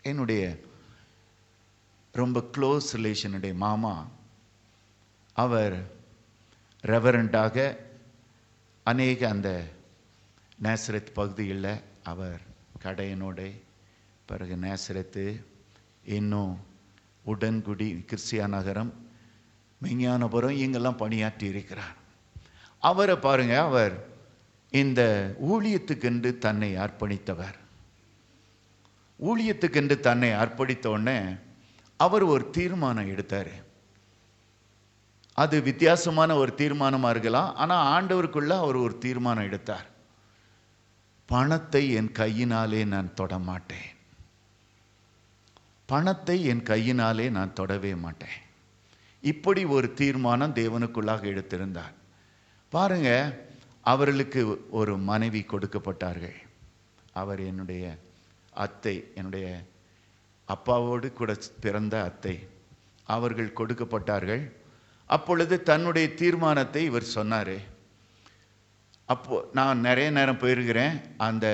என்னுடைய ரொம்ப க்ளோஸ் ரிலேஷனுடைய மாமா, அவர் ரெவரண்டாக அநேக அந்த நேசரத் பகுதியில் அவர் கடையனோட, பிறகு நேசரத்து, இன்னும் உடன்குடி, கிறிஸ்தியா நகரம், மெஞ்ஞானபுரம், இங்கெல்லாம் பணியாற்றி இருக்கிறார். அவரை பாருங்க, அவர் இந்த ஊழியத்துக்கென்று தன்னை அர்ப்பணித்தவர். ஊழியத்துக்கென்று தன்னை அர்ப்பணித்த உடனே அவர் ஒரு தீர்மானம் எடுத்தார். அது வித்தியாசமான ஒரு தீர்மானமாக இருக்கலாம், ஆனால் ஆண்டவருக்குள்ள அவர் ஒரு தீர்மானம் எடுத்தார். பணத்தை என் கையினாலே நான் தொடமாட்டேன், பணத்தை என் கையினாலே நான் தொடவே மாட்டேன். இப்படி ஒரு தீர்மானம் தேவனுக்குள்ளாக எடுத்திருந்தார். பாருங்க, அவர்களுக்கு ஒரு மனைவி கொடுக்கப்பட்டார்கள். அவர் என்னுடைய அத்தை, என்னுடைய அப்பாவோடு கூட பிறந்த அத்தை. அவர்கள் கொடுக்கப்பட்டார்கள். அப்பொழுது தன்னுடைய தீர்மானத்தை இவர் சொன்னார். அப்போ நான் நிறைய நேரம் போயிருக்கிறேன். அந்த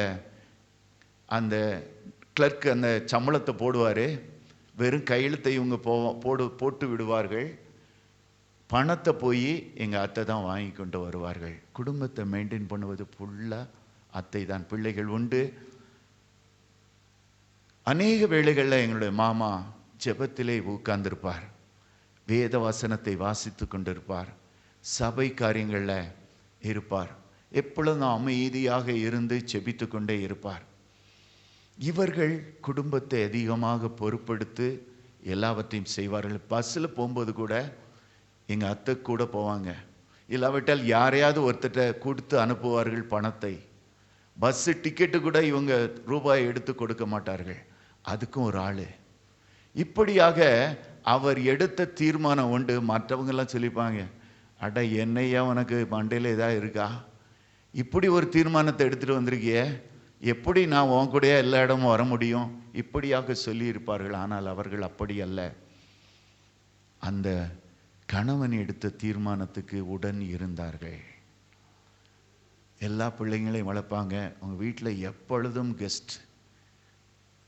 அந்த கிளர்க்கு அந்த சம்பளத்தை போடுவார். வெறும் கையெழுத்தை இவங்க போட்டு விடுவார்கள். பணத்தை போய் எங்கள் அத்தை தான் வாங்கி கொண்டு வருவார்கள். குடும்பத்தை மெயின்டைன் பண்ணுவது ஃபுல்லாக அத்தை தான். பிள்ளைகள் உண்டு. அநேக வேளைகளில் எங்களுடைய மாமா ஜெபத்திலே உட்கார்ந்திருப்பார். வேத வசனத்தை வாசித்து கொண்டிருப்பார். சபை காரியங்களில் இருப்பார். எப்பொழுதும் அமைதியாக இருந்து ஜெபித்து கொண்டே இருப்பார். இவர்கள் குடும்பத்தை அதிகமாக பொறுப்படுத்தி எல்லாவற்றையும் செய்வார்கள். பஸ்ஸில் போகும்போது கூட எங்கள் அத்தை கூட போவாங்க. இல்லாவிட்டால் யாரையாவது ஒருத்தட்ட கொடுத்து அனுப்புவார்கள் பணத்தை. பஸ்ஸு டிக்கெட்டு கூட இவங்க ரூபாய் எடுத்து கொடுக்க மாட்டார்கள். அதுக்கும் ஒரு ஆள். இப்படியாக அவர் எடுத்த தீர்மானம் உண்டு. மற்றவங்கெல்லாம் சொல்லிப்பாங்க, அட என்னையா உனக்கு மண்டையில் ஏதாவது இருக்கா, இப்படி ஒரு தீர்மானத்தை எடுத்துகிட்டு வந்திருக்கிய, எப்படி நான் உன் கூடயே எல்லா இடமும் வர முடியும், இப்படியாக சொல்லி இருப்பார்கள். ஆனால் அவர்கள் அப்படி அல்ல. அந்த கணவன் எடுத்த தீர்மானத்துக்கு உடன் இருந்தார்கள். எல்லா பிள்ளைங்களையும் வளர்ப்பாங்க. அவங்க வீட்டில் எப்பொழுதும்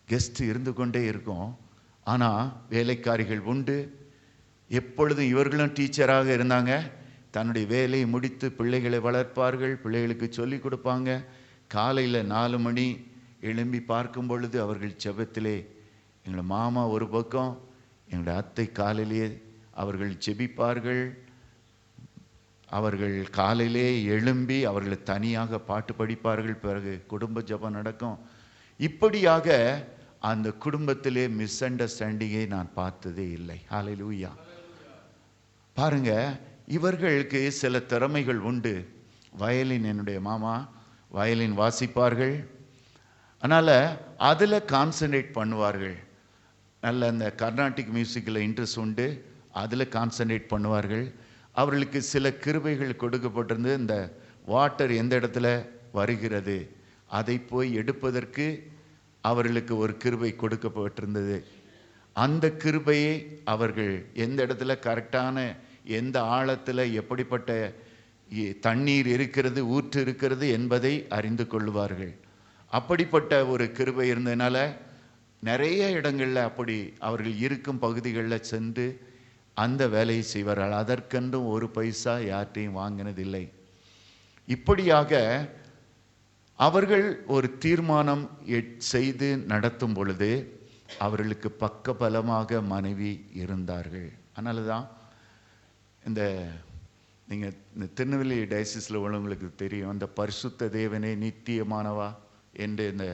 கெஸ்ட் இருந்து கொண்டே இருக்கும். ஆனால் வேலைக்காரிகள் உண்டு. எப்பொழுதும் இவர்களும் டீச்சராக இருந்தாங்க. தன்னுடைய வேலையை முடித்து பிள்ளைகளை வளர்ப்பார்கள். பிள்ளைகளுக்கு சொல்லி கொடுப்பாங்க. காலையில் 4 மணி எழும்பி பார்க்கும் பொழுது அவர்கள் ஜெபத்திலே, எங்கள் மாமா ஒரு பக்கம், எங்களுடைய அத்தை காலையிலே அவர்கள் ஜெபிப்பார்கள். அவர்கள் காலையிலே எழும்பி அவர்களை தனியாக பாட்டு படிப்பார்கள். பிறகு குடும்ப ஜெபம் நடக்கும். இப்படியாக அந்த குடும்பத்திலே மிஸ் அண்டர்ஸ்டாண்டிங்கை நான் பார்த்ததே இல்லை. ஹல்லேலூயா. பாருங்க, இவர்களுக்கு சில திறமைகள் உண்டு. வயலின், என்னுடைய மாமா வயலின் வாசிப்பார்கள். அதனால் அதில் கான்சன்ட்ரேட் பண்ணுவார்கள். நல்ல அந்த கர்நாடிக் மியூசிக்கில் இன்ட்ரெஸ்ட் உண்டு. அதில் கான்சன்ட்ரேட் பண்ணுவார்கள். அவர்களுக்கு சில கிருபைகள் கொடுக்கப்பட்டிருந்து, இந்த வாட்டர் எந்த இடத்துல வருகிறது அதை போய் எடுப்பதற்கு அவர்களுக்கு ஒரு கிருபை கொடுக்கப்பட்டிருந்தது. அந்த கிருபையை அவர்கள் எந்த இடத்துல கரெக்டான, எந்த ஆழத்தில் எப்படிப்பட்ட தண்ணீர் இருக்கிறது, ஊற்று இருக்கிறது என்பதை அறிந்து கொள்வார்கள். அப்படிப்பட்ட ஒரு கிருபை இருந்ததுனால நிறைய இடங்களில் அப்படி அவர்கள் இருக்கும் பகுதிகளில் சென்று அந்த வேலையை செய்வார்கள். அதற்கென்றும் ஒரு பைசா யார்ட்டையும் வாங்கினதில்லை. இப்படியாக அவர்கள் ஒரு தீர்மானம் செய்து நடத்தும் பொழுது அவர்களுக்கு பக்கபலமாக மனைவி இருந்தார்கள். அதனால தான் நீங்கள் இந்த திருநெல்வேலி டயசிஸில் உள்ளவங்களுக்கு தெரியும், அந்த பரிசுத்த தேவனே நித்தியமானவா என்று இந்த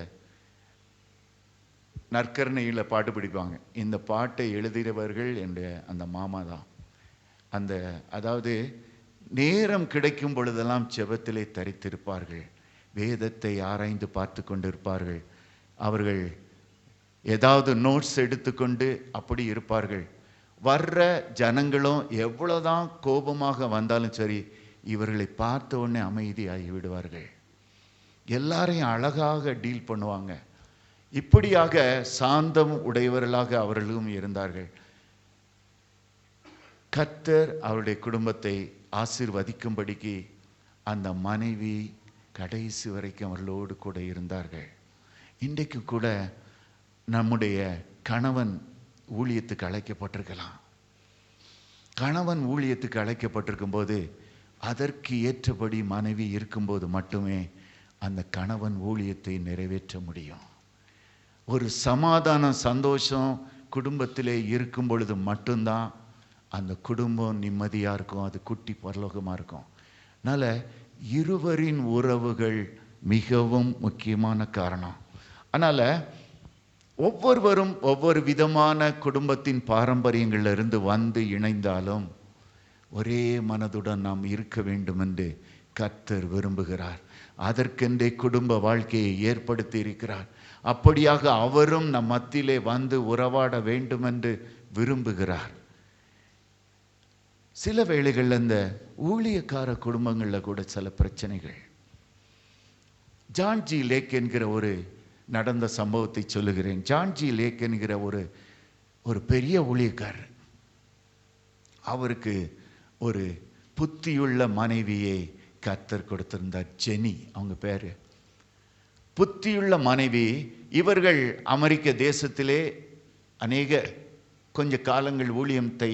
நற்கரணையில் பாட்டு பிடிப்பாங்க. இந்த பாட்டை எழுதியவர்கள் என்ற அந்த மாமா தான். அதாவது நேரம் கிடைக்கும் பொழுதெல்லாம் ஜெபத்திலே தரித்திருப்பார்கள். வேதத்தை ஆராய்ந்து பார்த்து கொண்டிருப்பார்கள். அவர்கள் ஏதாவது நோட்ஸ் எடுத்துக்கொண்டு அப்படி இருப்பார்கள். வர்ற ஜனங்களும் எவ்வளோதான் கோபமாக வந்தாலும் சரி, இவர்களை பார்த்த உடனே அமைதியாகி விடுவார்கள். எல்லாரையும் அழகாக டீல் பண்ணுவாங்க. இப்படியாக சாந்தம் உடையவர்களாக அவர்களும் இருந்தார்கள். கர்த்தர் அவருடைய குடும்பத்தை ஆசீர்வதிக்கும்படிக்கு அந்த மனைவி கடைசி வரைக்கும் அவர்களோடு கூட இருந்தார்கள். இன்றைக்கு கூட நம்முடைய கணவன் ஊழியத்துக்கு அழைக்கப்பட்டிருக்கலாம். கணவன் ஊழியத்துக்கு அழைக்கப்பட்டிருக்கும் போது அதற்கு ஏற்றபடி மனைவி இருக்கும்போது மட்டுமே அந்த கணவன் ஊழியத்தை நிறைவேற்ற முடியும். ஒரு சமாதானம், சந்தோஷம் குடும்பத்திலே இருக்கும் பொழுது மட்டும்தான் அந்த குடும்பம் நிம்மதியாக இருக்கும். அது குட்டி பரலோகமாக இருக்கும். அதனால் இருவரின் உறவுகள் மிகவும் முக்கியமான காரணம். அதனால் ஒவ்வொருவரும் ஒவ்வொரு விதமான குடும்பத்தின் பாரம்பரியங்களிலிருந்து வந்து இணைந்தாலும் ஒரே மனதுடன் நாம் இருக்க வேண்டும் என்று கர்த்தர் விரும்புகிறார். அதற்கென்றே குடும்ப வாழ்க்கையை ஏற்படுத்தி இருக்கிறார். அப்படியாக அவரும் நம் மத்தியிலே வந்து உறவாட வேண்டும் என்று விரும்புகிறார். சில வேளைகளில் இந்த ஊழியக்கார குடும்பங்களில் கூட சில பிரச்சனைகள். ஜான் ஜி லேக் என்கிற ஒரு நடந்த சம்பவத்தை சொல்லுகிறேன். ஜான் ஜி லேக் என்கிற ஒரு பெரிய ஊழியக்காரர். அவருக்கு ஒரு புத்தியுள்ள மனைவியை கர்த்தர் கொடுத்திருந்தார். ஜெனி அவங்க பேர். புத்தியுள்ள மனைவி. இவர்கள் அமெரிக்க தேசத்திலே கொஞ்ச காலங்கள் ஊழியத்தை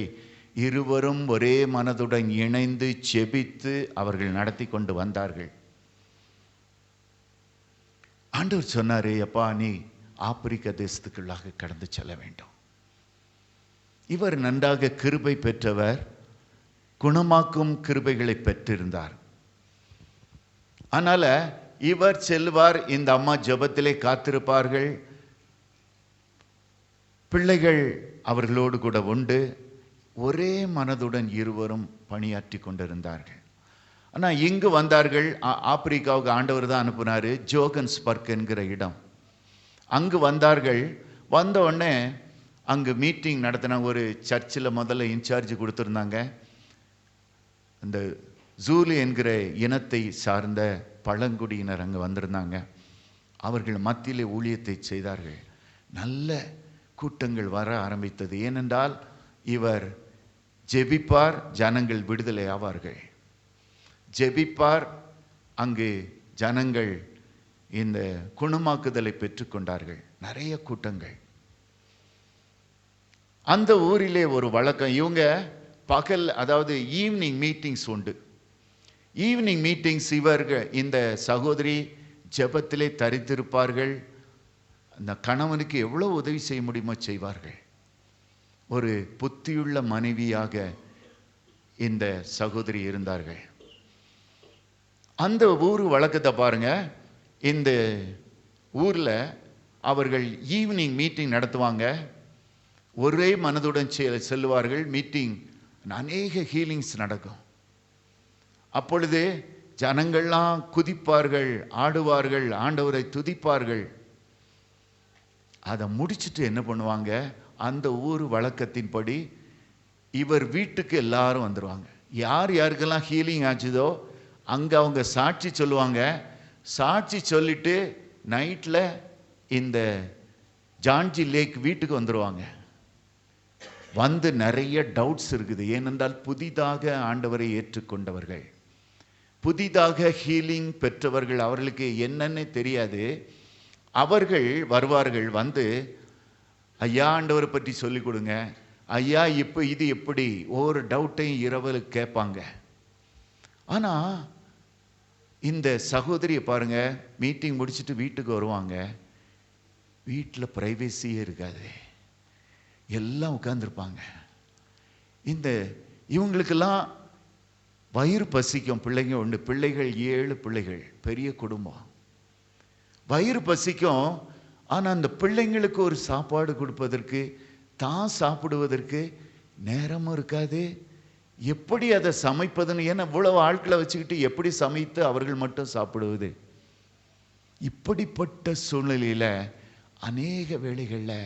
இருவரும் ஒரே மனதுடன் இணைந்து செபித்து அவர்கள் நடத்தி கொண்டு வந்தார்கள். ஆண்டவர் சொன்னாரு, அப்பா நீ ஆப்பிரிக்க தேசத்துக்குள்ளாக கடந்து செல்ல வேண்டும். இவர் நன்றாக கிருபை பெற்றவர், குணமாக்கும் கிருபைகளை பெற்றிருந்தார். அதனால இவர் செல்வார், இந்த அம்மா ஜெபத்திலே காத்திருப்பார்கள், பிள்ளைகள் அவர்களோடு கூட உண்டு. ஒரே மனதுடன் இருவரும் பணியாற்றி கொண்டிருந்தார்கள். ஆனால் இங்கு வந்தார்கள். ஆப்பிரிக்காவுக்கு ஆண்டவர் தான் அனுப்புனார், ஜோகன்ஸ்பர்க் என்கிற இடம். அங்கு வந்தார்கள். வந்த உடனே அங்கு மீட்டிங் நடத்தினாங்க. ஒரு சர்ச்சில் முதல்ல இன்சார்ஜ் கொடுத்துருந்தாங்க. அந்த ஜூலி என்கிற இனத்தை சார்ந்த பழங்குடியினர் அங்கே வந்திருந்தாங்க. அவர்கள் மத்தியிலே ஊழியத்தை செய்தார்கள். நல்ல கூட்டங்கள் வர ஆரம்பித்தது. ஏனென்றால் இவர் ஜெபிப்பார், ஜனங்கள் விடுதலை ஆவார்கள். ஜெபிப்பார், அங்கு ஜனங்கள் இந்த குணமாக்குதலை பெற்றுக்கொண்டார்கள். நிறைய கூட்டங்கள். அந்த ஊரிலே ஒரு வழக்கம், இவங்க பகல், அதாவது ஈவினிங் மீட்டிங்ஸ் உண்டு. ஈவினிங் மீட்டிங்ஸ் இவர்கள், இந்த சகோதரி ஜெபத்திலே தரித்திருப்பார்கள். அந்த கணவனுக்கு எவ்வளோ உதவி செய்ய முடியுமோ செய்வார்கள். ஒரு புத்தியுள்ள மனைவியாக இந்த சகோதரி இருந்தார்கள். அந்த ஊர் வழக்கத்தை பாருங்க. இந்த ஊரில் அவர்கள் ஈவினிங் மீட்டிங் நடத்துவாங்க. ஒரே மனதுடன் செல்லுவார்கள். மீட்டிங் அநேக ஹீலிங்ஸ் நடக்கும். அப்பொழுது ஜனங்கள்லாம் குதிப்பார்கள், ஆடுவார்கள், ஆண்டவரை துதிப்பார்கள். அதை முடிச்சுட்டு என்ன பண்ணுவாங்க, அந்த ஊர் வழக்கத்தின்படி இவர் வீட்டுக்கு எல்லாரும் வந்துடுவாங்க. யார் யாருக்கெல்லாம் ஹீலிங் ஆச்சுதோ அங்கே அவங்க சாட்சி சொல்லுவாங்க. சாட்சி சொல்லிட்டு நைட்டில் இந்த ஜான்ஜி லேக் வீட்டுக்கு வந்துடுவாங்க. வந்து நிறைய டவுட்ஸ் இருக்குது. ஏனென்றால் புதிதாக ஆண்டவரை ஏற்றுக்கொண்டவர்கள், புதிதாக ஹீலிங் பெற்றவர்கள், அவர்களுக்கு என்னன்னு தெரியாது. அவர்கள் வருவார்கள். வந்து ஐயா ஆண்டவரை பற்றி சொல்லிக் கொடுங்க, ஐயா இப்போ இது எப்படி, ஒவ்வொரு டவுட்டையும் இரவில் கேட்பாங்க. ஆனால் இந்த சகோதரியை பாருங்க, மீட்டிங் முடிச்சுட்டு வீட்டுக்கு வருவாங்க. வீட்டில் ப்ரைவேசியே இருக்காது, எல்லாம் உட்கார்ந்துருப்பாங்க. இவங்களுக்கெல்லாம் வயிறு பசிக்கும். பிள்ளைங்க உண்டு, பிள்ளைகள் 7 பிள்ளைகள், பெரிய குடும்பம். வயிறு பசிக்கும். ஆனால் அந்த பிள்ளைங்களுக்கு ஒரு சாப்பாடு கொடுப்பதற்கு, தான் சாப்பிடுவதற்கு நேரமும் இருக்காது. எப்படி அதை சமைப்பதுன்னு, ஏன்னா இவ்வளவு ஆட்களை வச்சுக்கிட்டு எப்படி சமைத்து அவர்கள் மட்டும் சாப்பிடுவது? இப்படிப்பட்ட சூழ்நிலையில் அநேக வேளைகளில்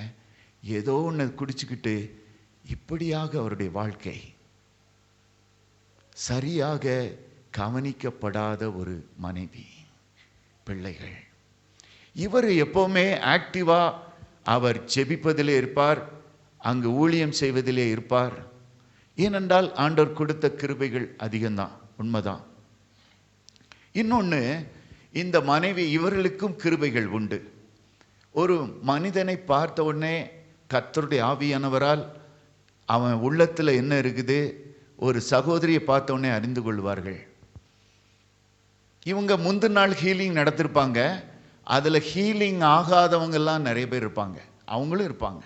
ஏதோ ஒன்று குடிச்சுக்கிட்டு, இப்படியாக அவருடைய வாழ்க்கை சரியாக கவனிக்கப்படாத ஒரு மனைவி, பிள்ளைகள். இவர் எப்பவுமே ஆக்டிவா அவர் ஜெபிப்பதிலே இருப்பார், அங்கு ஊழியம் செய்வதிலே இருப்பார். ஏனென்றால் ஆண்டவர் கொடுத்த கிருபைகள் அதிகம்தான், உண்மைதான். இன்னொன்று, இந்த மனைவி, இவர்களுக்கும் கிருபைகள் உண்டு. ஒரு மனிதனை பார்த்த உடனே கர்த்தருடைய ஆவியானவரால் அவன் உள்ளத்தில் என்ன இருக்குது, ஒரு சகோதரியை பார்த்த உடனே அறிந்து கொள்வார்கள். இவங்க முந்தின நாள் ஹீலிங் நடத்திருப்பாங்க. அதில் ஹீலிங் ஆகாதவங்கெல்லாம் நிறைய பேர் இருப்பாங்க, அவங்களும் இருப்பாங்க.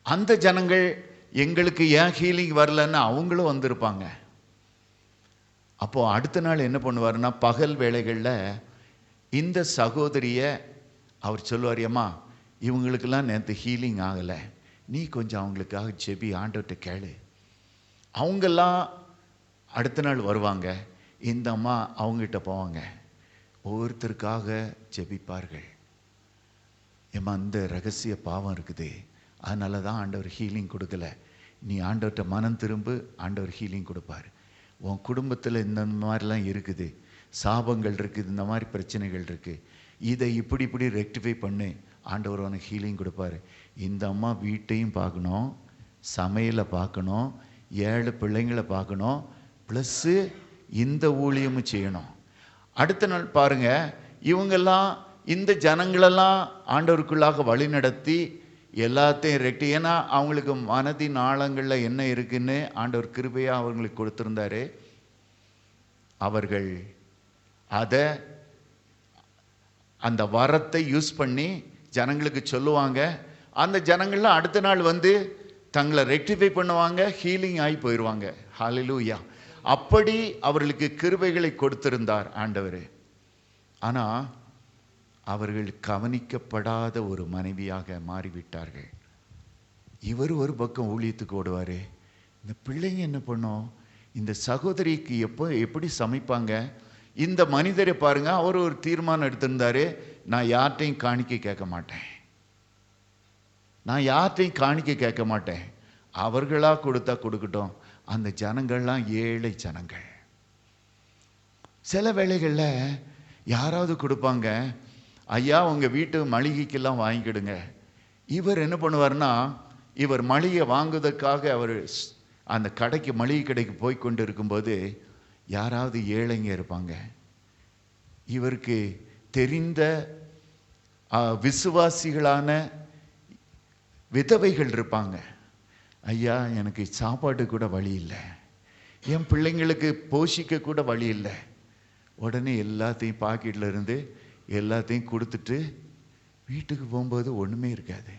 அந்த ஜனங்கள் எங்களுக்கு ஏன் ஹீலிங் வரலன்னு அவங்களும் வந்திருப்பாங்க. அப்போது அடுத்த நாள் என்ன பண்ணுவார்னா, பகல் வேளைகளில் இந்த சகோதரியை அவர் சொல்லுவார், அம்மா இவங்களுக்கெல்லாம் நேற்று ஹீலிங் ஆகலை, நீ கொஞ்சம் அவங்களுக்காக ஜெபி, ஆண்டவர்கிட்ட கேளு. அவங்கெல்லாம் அடுத்த நாள் வருவாங்க. இந்த அம்மா அவங்ககிட்ட போவாங்க, ஒவ்வொருத்தருக்காக ஜெபிப்பார்கள். ஏம்மா இந்த ரகசிய பாவம் இருக்குது, அதனால தான் ஆண்டவர் ஹீலிங் கொடுக்கல, நீ ஆண்டவர்கிட்ட மனம் திரும்பு, ஆண்டவர் ஹீலிங் கொடுப்பார். உன் குடும்பத்தில் இந்த மாதிரிலாம் இருக்குது, சாபங்கள் இருக்குது, இந்த மாதிரி பிரச்சனைகள் இருக்குது, இதை இப்படி இப்படி ரெக்டிஃபை பண்ணு, ஆண்டவர் உனக்கு ஹீலிங் கொடுப்பார். இந்த அம்மா வீட்டையும் பார்க்கணும், சமையலை பார்க்கணும், 7 பிள்ளைங்களை பார்க்கணும், ப்ளஸ்ஸு இந்த ஊழியமும் செய்யணும். அடுத்த நாள் பாருங்க, இவங்கெல்லாம் இந்த ஜனங்களெல்லாம் ஆண்டவருக்குள்ளாக வழி நடத்தி எல்லாத்தையும் ரெட்டி, ஏன்னா அவங்களுக்கு மனதின் ஆழங்களில் என்ன இருக்குன்னு ஆண்டவர் கிருபையாக அவங்களுக்கு கொடுத்துருந்தாரு. அவர்கள் அதை அந்த வரத்தை யூஸ் பண்ணி ஜனங்களுக்கு சொல்லுவாங்க. அந்த ஜனங்கள்லாம் அடுத்த நாள் வந்து தங்களை ரெக்டிஃபை பண்ணுவாங்க, ஹீலிங் ஆகி போயிடுவாங்க. ஹல்லேலூயா. அப்படி அவர்களுக்கு கிருபைகளை கொடுத்திருந்தார் ஆண்டவர். ஆனால் அவர்கள் கவனிக்கப்படாத ஒரு மனைவியாக மாறிவிட்டார்கள். இவர் ஒரு பக்கம் ஊழியத்துக்கு ஓடுவார், இந்த பிள்ளைங்க என்ன பண்ணோம், இந்த சகோதரிக்கு எப்படி சமைப்பாங்க. இந்த மனிதரை பாருங்க, அவர் ஒரு தீர்மானம் எடுத்திருந்தாரு, நான் யார்கிட்டையும் காணிக்க கேட்க மாட்டேன், நான் யார்கிட்டையும் காணிக்க கேட்க மாட்டேன், அவர்களாக கொடுத்தா கொடுக்கட்டும். அந்த ஜனங்கள்லாம் ஏழை ஜனங்கள். சில வேளைகளில் யாராவது கொடுப்பாங்க, ஐயா உங்கள் வீட்டு மளிகைக்கெல்லாம் வாங்கிக்கிடுங்க. இவர் என்ன பண்ணுவார்னா, இவர் மளிகை வாங்குவதற்காக அவர் அந்த கடைக்கு, மளிகை கடைக்கு போய் கொண்டு இருக்கும்போது யாராவது ஏழைங்க இருப்பாங்க, இவருக்கு தெரிந்த விசுவாசிகளான விதவைகள் இருப்பாங்க. ஐயா எனக்கு சாப்பாடு கூட வழி இல்லை, என் பிள்ளைங்களுக்கு போஷிக்க கூட வழி இல்லை. உடனே எல்லாத்தையும் பாக்கெட்டில் இருந்து எல்லாத்தையும் கொடுத்துட்டு வீட்டுக்கு போகும்போது ஒன்றுமே இருக்காது.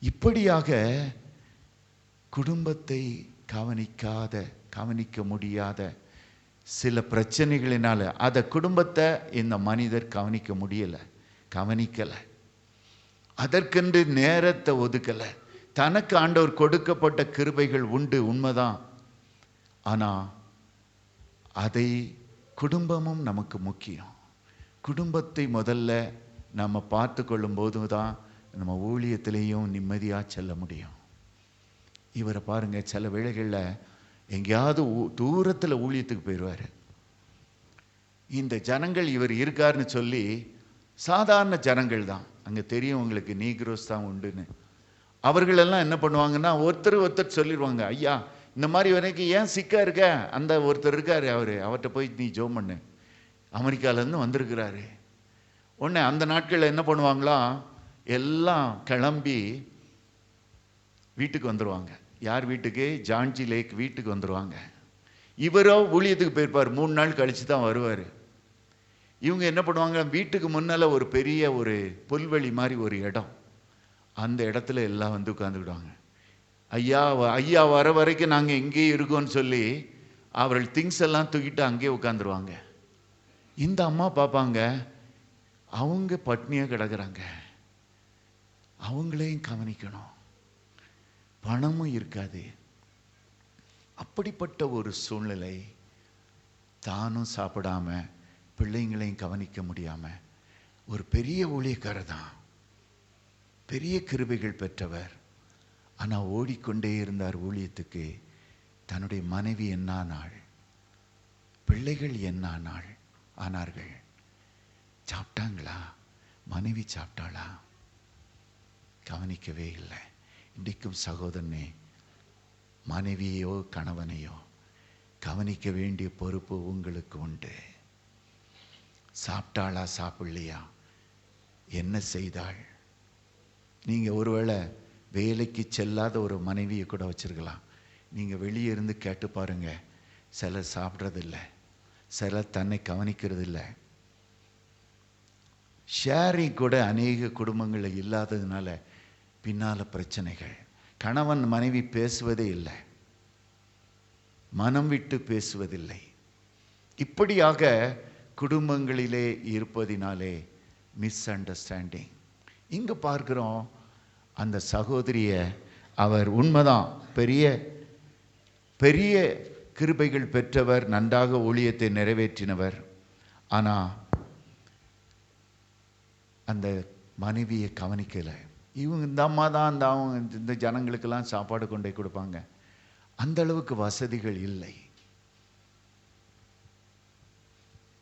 இப்படியாக குடும்பத்தை கவனிக்க முடியாத சில பிரச்சனைகளினால அதை குடும்பத்தை இந்த மனிதர் கவனிக்கலை. அதற்கென்று நேரத்தை ஒதுக்கலை. தனக்கு ஆண்டவர் கொடுக்கப்பட்ட கிருபைகள் உண்டு, உண்மைதான். ஆனால் அதை குடும்பமும் நமக்கு முக்கியம். குடும்பத்தை முதல்ல நம்ம பார்த்து கொள்ளும் போது தான் நம்ம ஊழியத்திலையும் நிம்மதியாக செல்ல முடியும். இவரை பாருங்க, சில வேளைகளில் எங்கேயாவது தூரத்தில் ஊழியத்துக்கு போயிடுவார். இந்த ஜனங்கள் இவர் இருக்காருன்னு சொல்லி, சாதாரண ஜனங்கள் தான், அங்கே தெரியும் உங்களுக்கு நீக்ரோஸ் தான் உண்டுன்னு. அவர்களெல்லாம் என்ன பண்ணுவாங்கன்னா, ஒருத்தர் சொல்லிடுவாங்க, ஐயா இந்த மாதிரி வரைக்கும் ஏன் சிக்கா இருக்க, அந்த ஒருத்தர் இருக்காரு, அவர்கிட்ட போய் நீ ஜோம் பண்ணு, அமெரிக்காவிலேருந்து வந்திருக்கிறாரு. உடனே அந்த நாட்களில் என்ன பண்ணுவாங்களாம், எல்லாம் கிளம்பி வீட்டுக்கு வந்துடுவாங்க. யார் வீட்டுக்கு? ஜான்ஜி லேக் வீட்டுக்கு வந்துடுவாங்க. இவரோ ஊழியத்துக்கு போயிருப்பார், 3 நாள் கழித்து தான் வருவார். இவங்க என்ன பண்ணுவாங்க, வீட்டுக்கு முன்னால் ஒரு பெரிய ஒரு புல்வெளி மாதிரி ஒரு இடம், அந்த இடத்துல எல்லாம் வந்து உட்காந்துக்கிடுவாங்க. ஐயா வர வரைக்கும் நாங்கள் எங்கேயே இருக்கோன்னு சொல்லி அவர்கள் திங்ஸ் எல்லாம் தூக்கிட்டு அங்கேயே உட்காந்துருவாங்க. இந்த அம்மா பார்ப்பாங்க, அவங்க பட்னியாக கிடக்குறாங்க, அவங்களையும் கவனிக்கணும், பணமும் இருக்காது. அப்படிப்பட்ட ஒரு சூழ்நிலை, தானும் சாப்பிடாம பிள்ளைங்களையும் கவனிக்க முடியாமல் ஒரு பெரிய ஊழியக்காரர் தான், பெரிய கிருபைகள் பெற்றவர். ஆனால் ஓடிக்கொண்டே இருந்தார் ஊழியத்துக்கு. தன்னுடைய மனைவி என்னானாள், பிள்ளைகள் ஆனார்கள். சாப்பிட்டாங்களா, மனைவி சாப்பிட்டாளா, கவனிக்கவே இல்லை. இன்றைக்கும் சகோதரனே, மனைவியோ கணவனையோ கவனிக்க வேண்டிய பொறுப்பு உங்களுக்கு உண்டு. சாப்பிட்டாளா, சாப்பிடலையா, என்ன செய்தாள்? நீங்கள் ஒருவேளை வேலைக்கு செல்லாத ஒரு மனைவியை கூட வச்சிருக்கலாம். நீங்கள் வெளியே இருந்து கேட்டு பாருங்க, சிலர் சாப்பிட்றதில்லை, சிலர் தன்னை கவனிக்கிறதில்ல. ஷேரிங் கூட அநேக குடும்பங்களில் இல்லாததுனால பின்னால் பிரச்சனைகள். கணவன் மனைவி பேசுவதே இல்லை, மனம் விட்டு பேசுவதில்லை. இப்படியாக குடும்பங்களிலே இருப்பதினாலே மிஸ் அண்டர்ஸ்டாண்டிங். இங்கே பார்க்குறோம், அந்த சகோதரியை, அவர் உண்மைதான் பெரிய பெரிய கிருபைகள் பெற்றவர், நன்றாக ஊழியத்தை நிறைவேற்றினவர். ஆனால் அந்த மனைவியை கவனிக்கலை. இவங்க இந்த அம்மா தான் இந்த ஜனங்களுக்கெல்லாம் சாப்பாடு கொண்டு போய் கொடுப்பாங்க. அந்த அளவுக்கு வசதிகள் இல்லை.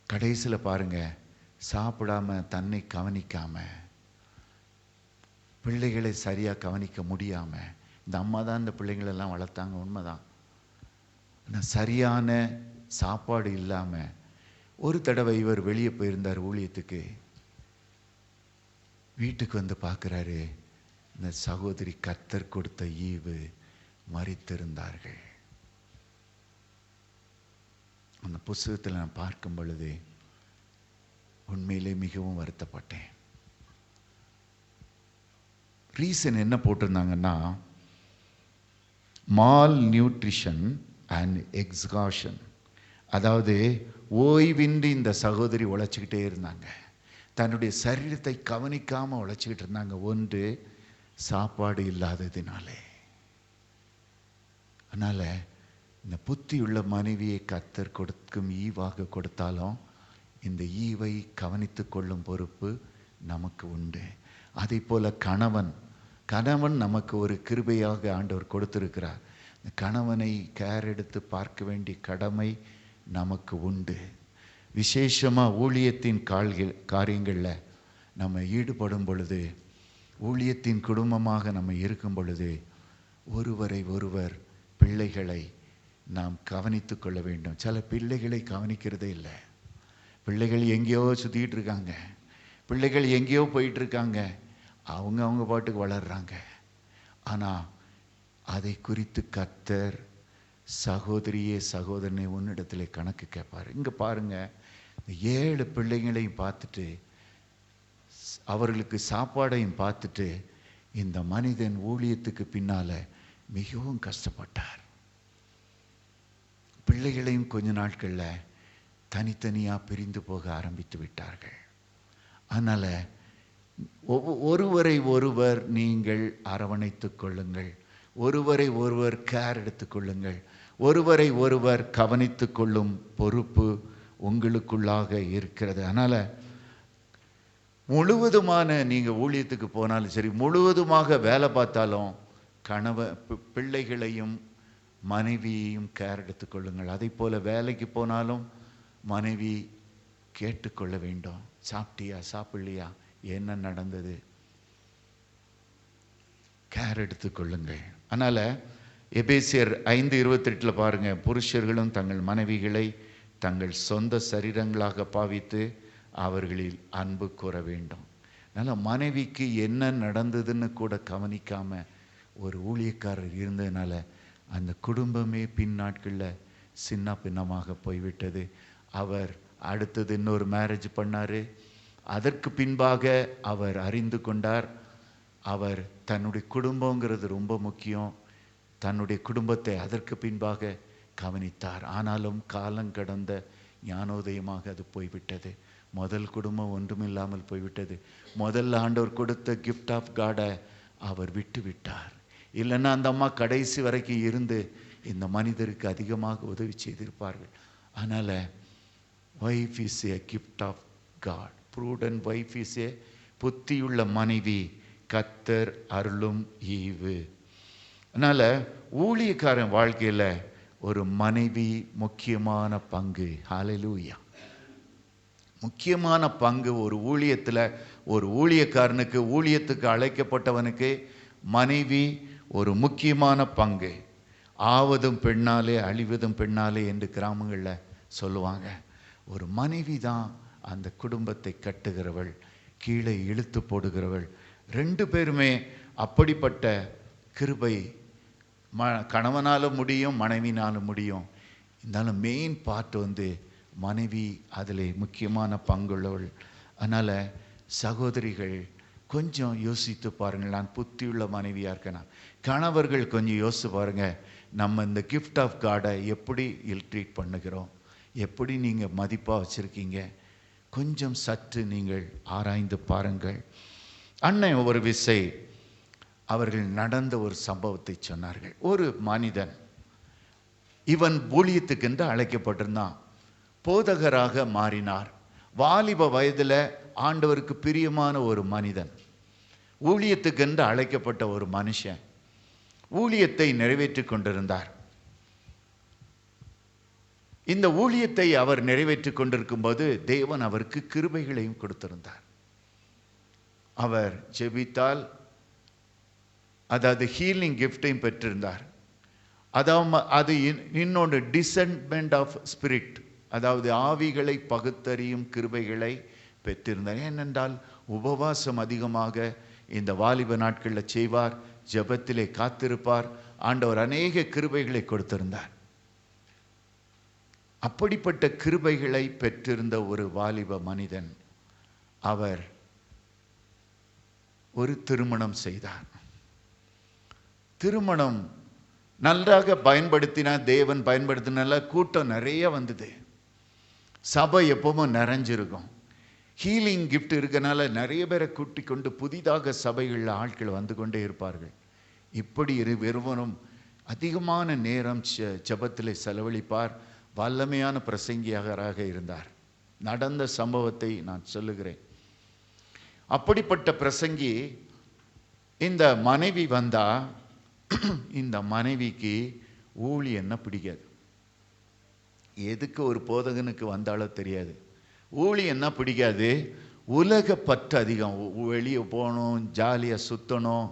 கடைசியில் பாருங்க, சாப்பிடாம தன்னை கவனிக்காம, பிள்ளைகளை சரியாக கவனிக்க முடியாமல் இந்த அம்மா தான் இந்த பிள்ளைங்களெல்லாம் வளர்த்தாங்க, உண்மைதான். ஆனால் சரியான சாப்பாடு இல்லாமல் ஒரு தடவை இவர் வெளியே போயிருந்தார் ஊழியத்துக்கு. வீட்டுக்கு வந்து பார்க்குறாரு, இந்த சகோதரி கர்த்தர் கொடுத்த ஈவு மரித்திருந்தார்கள். அந்த புஸ்தகத்தில் நான் பார்க்கும் பொழுது உண்மையிலே மிகவும் வருத்தப்பட்டேன். ரீசன் என்ன போட்டிருந்தாங்கன்னா, மால் நியூட்ரிஷன் அண்ட் எக்ஸாஷன். அதாவது ஓய்வின்றி இந்த சகோதரி உழைச்சிக்கிட்டே இருந்தாங்க. தன்னுடைய சரீரத்தை கவனிக்காமல் உழைச்சிக்கிட்டு இருந்தாங்க. ஒன்று, சாப்பாடு இல்லாததினாலே. அதனால் இந்த புத்தியுள்ள மனைவியை கர்த்தர் கொடுக்கும் ஈவாக கொடுத்தாலும் இந்த ஈவை கவனித்து கொள்ளும் பொறுப்பு நமக்கு உண்டு. அதே போல் கணவன் நமக்கு ஒரு கிருபையாக ஆண்டவர் கொடுத்திருக்கிறார். இந்த கணவனை கேர் எடுத்து பார்க்க வேண்டிய கடமை நமக்கு உண்டு. விசேஷமாக ஊழியத்தின் காரியங்களில் நம்ம ஈடுபடும் பொழுது, ஊழியத்தின் குடும்பமாக நம்ம இருக்கும் பொழுது, ஒருவரை ஒருவர் பிள்ளைகளை நாம் கவனித்து கொள்ள வேண்டும். சில பிள்ளைகளை கவனிக்கிறதே இல்லை. பிள்ளைகள் எங்கேயோ சுற்றிக்கிட்டு இருக்காங்க, பிள்ளைகள் எங்கேயோ போயிட்டுருக்காங்க, அவங்க பாட்டுக்கு வளர்கிறாங்க. ஆனால் அதை குறித்து கர்த்தர் சகோதரியே சகோதரனே உன்னிடத்தில் கணக்கு கேட்பார். இங்கே பாருங்கள், 7 பிள்ளைங்களையும் பார்த்துட்டு அவர்களுக்கு சாப்பாடையும் பார்த்துட்டு இந்த மனிதன் ஊழியத்துக்கு பின்னால் மிகவும் கஷ்டப்பட்டார். பிள்ளைகளையும் கொஞ்ச நாட்களில் தனித்தனியாக பிரிந்து போக ஆரம்பித்து விட்டார்கள். அதனால் ஒருவரை ஒருவர் நீங்கள் அரவணைத்து கொள்ளுங்கள், ஒருவரை ஒருவர் கேர் எடுத்துக்கொள்ளுங்கள், ஒருவரை ஒருவர் கவனித்து கொள்ளும் பொறுப்பு உங்களுக்குள்ளாக இருக்கிறது. அதனால் முழுவதுமான நீங்கள் ஊழியத்துக்கு போனாலும் சரி, முழுவதுமாக வேலை பார்த்தாலும் பிள்ளைகளையும் மனைவியையும் கேர் எடுத்துக்கொள்ளுங்கள். அதே போல் வேலைக்கு போனாலும் மனைவி கேட்டுக்கொள்ள வேண்டும். சாப்பிட்டியா, சாப்பிடலையா, என்ன நடந்தது, கேர் எடுத்துக்கொள்ளுங்கள். அதனால் எபேசியர் 5:28 பாருங்கள், புருஷர்களும் தங்கள் மனைவிகளை தங்கள் சொந்த சரீரங்களாக பாவித்து அவர்களில் அன்பு கூற வேண்டும். அதனால் மனைவிக்கு என்ன நடந்ததுன்னு கூட கவனிக்காமல் ஒரு ஊழியக்காரர் இருந்ததுனால அந்த குடும்பமே பின்னாட்களில் சின்ன பின்னமாக போய்விட்டது. அவர் அடுத்தது இன்னொரு மேரேஜ் பண்ணார். அதற்கு பின்பாக அவர் அறிந்து கொண்டார், அவர் தன்னுடைய குடும்பங்கிறது ரொம்ப முக்கியம், தன்னுடைய குடும்பத்தை அதற்கு பின்பாக கவனித்தார். ஆனாலும் காலம் கடந்த ஞானோதயமாக அது போய்விட்டது. முதல் குடும்பம் ஒன்றுமில்லாமல் போய்விட்டது. முதல் ஆண்டவர் கொடுத்த கிஃப்ட் ஆஃப் காடை அவர் விட்டு விட்டார். இல்லைன்னா அந்த அம்மா கடைசி வரைக்கும் இருந்து இந்த மனிதருக்கு அதிகமாக உதவி செய்திருப்பார்கள். அதனால் wife is a gift of God. Prudent wife is a, புத்தியுள்ள மனைவி கர்த்தர் அருளும் ஈவு. அதனால் ஊழியக்காரன் வாழ்க்கையில் ஒரு மனைவி முக்கியமான பங்கு. ஹல்லேலூயா. முக்கியமான பங்கு ஒரு ஊழியத்தில். ஒரு ஊழியக்காரனுக்கு, ஊழியத்துக்கு அழைக்கப்பட்டவனுக்கு மனைவி ஒரு முக்கியமான பங்கு. ஆவதும் பெண்ணாலே அழிவதும் பெண்ணாலே என்று கிராமங்களில் சொல்லுவாங்க. ஒரு மனைவி தான் அந்த குடும்பத்தை கட்டுகிறவள், கீழே இழுத்து போடுகிறவள். 2 பேருமே அப்படிப்பட்ட கிருபை கணவனாலும் முடியும், மனைவினாலும் முடியும். இருந்தாலும் மெயின் பார்ட் மனைவி அதில் முக்கியமான பங்குள்ளவள். அதனால் சகோதரிகள் கொஞ்சம் யோசித்து பாருங்கள். நான் புத்தியுள்ள மனைவியாக இருக்கேனா? கணவர்கள் கொஞ்சம் யோசித்து பாருங்கள், நம்ம இந்த கிஃப்ட் ஆஃப் காடை எப்படி ட்ரீட் பண்ணுகிறோம், எப்படி நீங்கள் மதிப்பாக வச்சுருக்கீங்க, கொஞ்சம் சற்று நீங்கள் ஆராய்ந்து பாருங்கள். அண்ணன் ஒரு விசை அவர்கள் நடந்த ஒரு சம்பவத்தை சொன்னார்கள். ஒரு மனிதன், இவன் ஊழியத்துக்கென்று அழைக்கப்பட்டிருந்தான், போதகராக மாறினார். வாலிப வயதில் ஆண்டவருக்கு பிரியமான ஒரு மனிதன், ஊழியத்துக்கென்று அழைக்கப்பட்ட ஒரு மனுஷன் ஊழியத்தை நிறைவேற்றி கொண்டிருந்தார். இந்த ஊழியத்தை அவர் நிறைவேற்றி கொண்டிருக்கும் போது தேவன் அவருக்கு கிருபைகளையும் கொடுத்திருந்தார். அவர் ஜெபித்தால் அதாவது ஹீலிங் கிஃப்டையும் பெற்றிருந்தார். அது இன்னொன்று டிசென்ட்மெண்ட் ஆஃப் ஸ்பிரிட், அதாவது ஆவிகளை பகுத்தறியும் கிருபைகளை பெற்றிருந்தார். ஏனென்றால் உபவாசம் அதிகமாக இந்த வாலிப நாட்களில் செய்வார், ஜெபத்திலே காத்திருப்பார். ஆண்டவர் அநேக கிருபைகளை கொடுத்திருந்தார். அப்படிப்பட்ட கிருபைகளை பெற்றிருந்த ஒரு வாலிப மனிதன் அவர் ஒரு திருமணம் செய்தார். திருமணம் நன்றாக பயன்படுத்தினா, தேவன் பயன்படுத்தினால கூட்டம் நிறைய வந்தது. சபை எப்பவும் நிறைஞ்சிருக்கும். ஹீலிங் கிஃப்ட் இருக்கனால நிறைய பேரை கூட்டி கொண்டு புதிதாக சபைகளில் ஆட்கள் வந்து கொண்டே இருப்பார்கள். இப்படி வெறுவனும் அதிகமான நேரம் ஜெபத்தில் செலவழிப்பார். வல்லமையான பிரசங்கியாளராக இருந்தார். நடந்த சம்பவத்தை நான் சொல்லுகிறேன். அப்படிப்பட்ட பிரசங்கி இந்த மனைவி வந்தா, இந்த மனைவிக்கு ஊழியன்னா பிடிக்காது. எதுக்கு ஒரு போதகனுக்கு வந்தாலோ தெரியாது. ஊழியன்னா பிடிக்காது. உலக பற்று அதிகம். வெளியே போகணும், ஜாலியாக சுற்றணும்,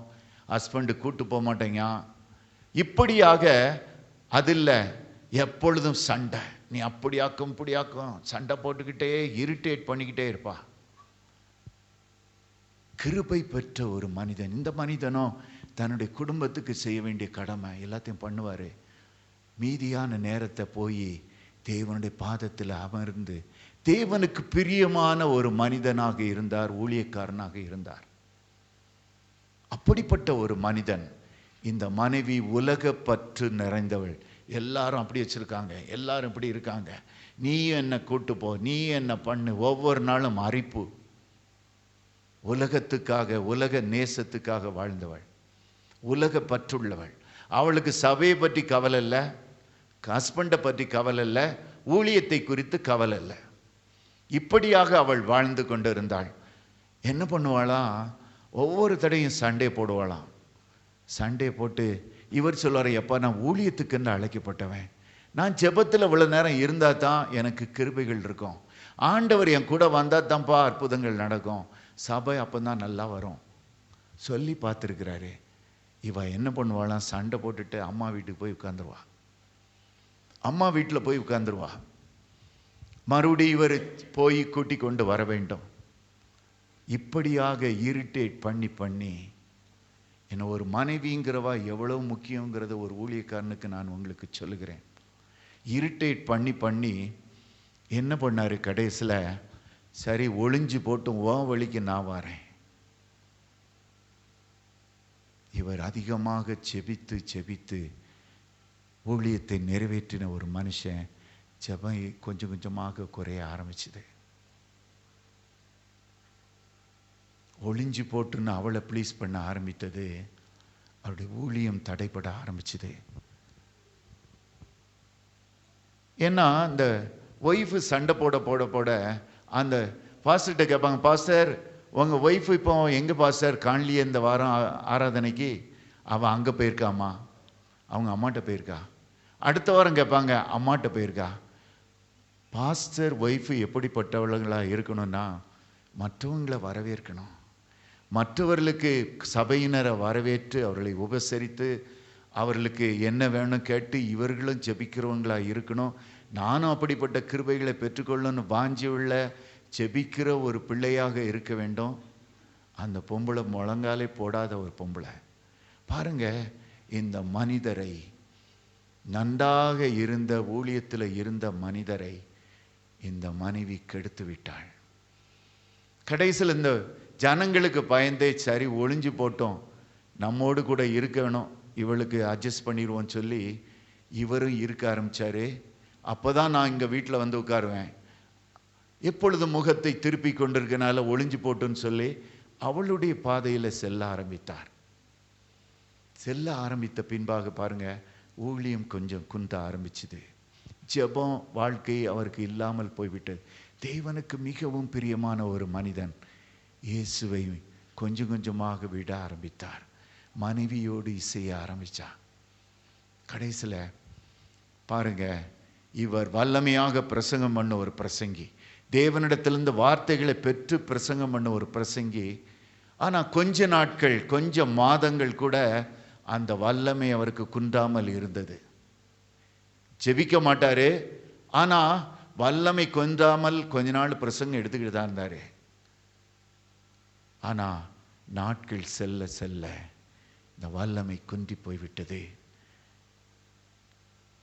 ஹஸ்பண்டு கூட்டு போக மாட்டேங்க. இப்படியாக அதில் எப்பொழுதும் சண்டை. நீ அப்படியாக்கும் இப்படியாக்கும் சண்டை போட்டுக்கிட்டே இரிட்டேட் பண்ணிக்கிட்டே இருப்பா. கிருபை பெற்ற ஒரு மனிதன். இந்த மனிதனோ தன்னுடைய குடும்பத்துக்கு செய்ய வேண்டிய கடமை எல்லாத்தையும் பண்ணுவார். மீதியான நேரத்தை போய் தேவனுடைய பாதத்தில் அமர்ந்து தேவனுக்கு பிரியமான ஒரு மனிதனாக இருந்தார், ஊழியக்காரனாக இருந்தார். அப்படிப்பட்ட ஒரு மனிதன். இந்த மனைவி உலக பற்று நிறைந்தவள். எல்லாரும் அப்படி வச்சிருக்காங்க, எல்லாரும் இப்படி இருக்காங்க, நீ என்ன கூட்டு போ, நீ என்ன பண்ணு, ஒவ்வொரு நாளும் அரிப்பு. உலகத்துக்காக, உலக நேசத்துக்காக வாழ்ந்தவள், உலக பற்றுள்ளவள். அவளுக்கு சபையை பற்றி கவலை இல்லை, ஹஸ்பண்டை பற்றி கவலை இல்லை, ஊழியத்தை குறித்து கவலை இல்லை. இப்படியாக அவள் வாழ்ந்து கொண்டு இருந்தாள். என்ன பண்ணுவாளாம், ஒவ்வொரு தடையும் சண்டே போடுவாளாம். சண்டே போட்டு இவர் சொல்வார், எப்பா நான் ஊழியத்துக்குன்னு அழைக்கப்பட்டவன், நான் ஜெபத்தில் இவ்வளோ நேரம் இருந்தால் தான் எனக்கு கிருபைகள் இருக்கும், ஆண்டவர் என் கூட வந்தால் தான்ப்பா அற்புதங்கள் நடக்கும், சபை அப்போ தான் நல்லா வரும் சொல்லி பார்த்துருக்கிறாரு. இவ என்ன பண்ணுவாளாம், சண்டை போட்டுட்டு அம்மா வீட்டுக்கு போய் உட்காந்துருவா. அம்மா வீட்டில் போய் உட்காந்துருவா. மறுபடியும் இவர் போய் கூட்டி கொண்டு வர வேண்டும். இப்படியாக இரிட்டேட் பண்ணி பண்ணி என்ன ஒரு மனைவிங்கிறவா எவ்வளவு முக்கியங்கிறத ஒரு ஊழியக்காரனுக்கு நான் உங்களுக்கு சொல்லுகிறேன். இரிட்டேட் பண்ணி பண்ணி என்ன பண்ணார், கடைசியில் சரி ஒளிஞ்சு போட்டும் ஓ வழிக்கு நான் வரேன். இவர் அதிகமாக செபித்து செபித்து ஊழியத்தை நிறைவேற்றின ஒரு மனுஷன். ஜெபம் கொஞ்சம் கொஞ்சமாக குறைய ஆரம்பிச்சுது. ஒளிஞ்சு போட்டுன்னு அவளை ப்ளீஸ் பண்ண ஆரம்பித்தது. அவருடைய ஊழியம் தடைப்பட ஆரம்பிச்சுது. ஏன்னா அந்த ஒய்ஃபு சண்டை போட போட போட அந்த பாஸ்டர்கிட்ட கேட்பாங்க, பாஸ்டர் உங்கள் ஒய்ஃபு இப்போ எங்கே பாஸ்டர் காணலியே இந்த வாரம் ஆராதனைக்கு? அவள் அங்கே போயிருக்காம்மா, அவங்க அம்மாட்ட போயிருக்கா. அடுத்த வாரம் கேட்பாங்க, அம்மாட்ட போயிருக்கா. பாஸ்டர் ஒய்ஃபு எப்படிப்பட்டவர்களாக இருக்கணும்னா மற்றவங்களை வரவேற்கணும், மற்றவர்களுக்கு சபையினரை வரவேற்று அவர்களை உபசரித்து அவர்களுக்கு என்ன வேணும் கேட்டு இவர்களும் ஜெபிக்கிறவங்களாக இருக்கணும். நானும் அப்படிப்பட்ட கிருபைகளை பெற்றுக்கொள்ளணும்னு வாஞ்சி உள்ள ஜெபிக்கிற ஒரு பிள்ளையாக இருக்க வேண்டும். அந்த பொம்பளை முழங்காலே போடாத ஒரு பொம்பளை. பாருங்க, இந்த மனிதரை, நன்றாக இருந்த ஊழியத்தில் இருந்த மனிதரை இந்த மனைவி கெடுத்து விட்டாள். கடைசியில் இந்த ஜனங்களுக்கு பயந்தே சரி ஒளிஞ்சு போட்டோம், நம்மோடு கூட இருக்கணும், இவளுக்கு அட்ஜஸ்ட் பண்ணிடுவோன்னு சொல்லி இவரும் இருக்க ஆரம்பித்தார். அப்போ தான் நான் இங்கே வீட்டில் வந்து உட்காருவேன், எப்பொழுது முகத்தை திருப்பி கொண்டிருக்கனால ஒளிஞ்சு போட்டுன்னு சொல்லி அவளுடைய பாதையில் செல்ல ஆரம்பித்தார். செல்ல ஆரம்பித்த பின்பாக பாருங்க, ஊழியம் கொஞ்சம் குந்த ஆரம்பிச்சுது. ஜெபம் வாழ்க்கை அவருக்கு இல்லாமல் போய்விட்டது. தேவனுக்கு மிகவும் பிரியமான ஒரு மனிதன் இயேசுவை கொஞ்சம் கொஞ்சமாக விட ஆரம்பித்தார். மனைவியோடு இசைய ஆரம்பித்தார். கடைசியில் பாருங்க, இவர் வல்லமையாக பிரசங்கம் பண்ண ஒரு பிரசங்கி, தேவனிடத்திலிருந்து வார்த்தைகளை பெற்று பிரசங்கம் பண்ண ஒரு பிரசங்கி, ஆனால் கொஞ்ச நாட்கள், கொஞ்சம் மாதங்கள் கூட அந்த வல்லமை அவருக்கு குன்றாமல் இருந்தது. ஜெபிக்க மாட்டாரு, ஆனால் வல்லமை குன்றாமல் கொஞ்ச நாள் பிரசங்கம் எடுத்துக்கிட்டு தான் இருந்தார். ஆனால் நாட்கள் செல்ல செல்ல இந்த வல்லமை குன்றி போய்விட்டது.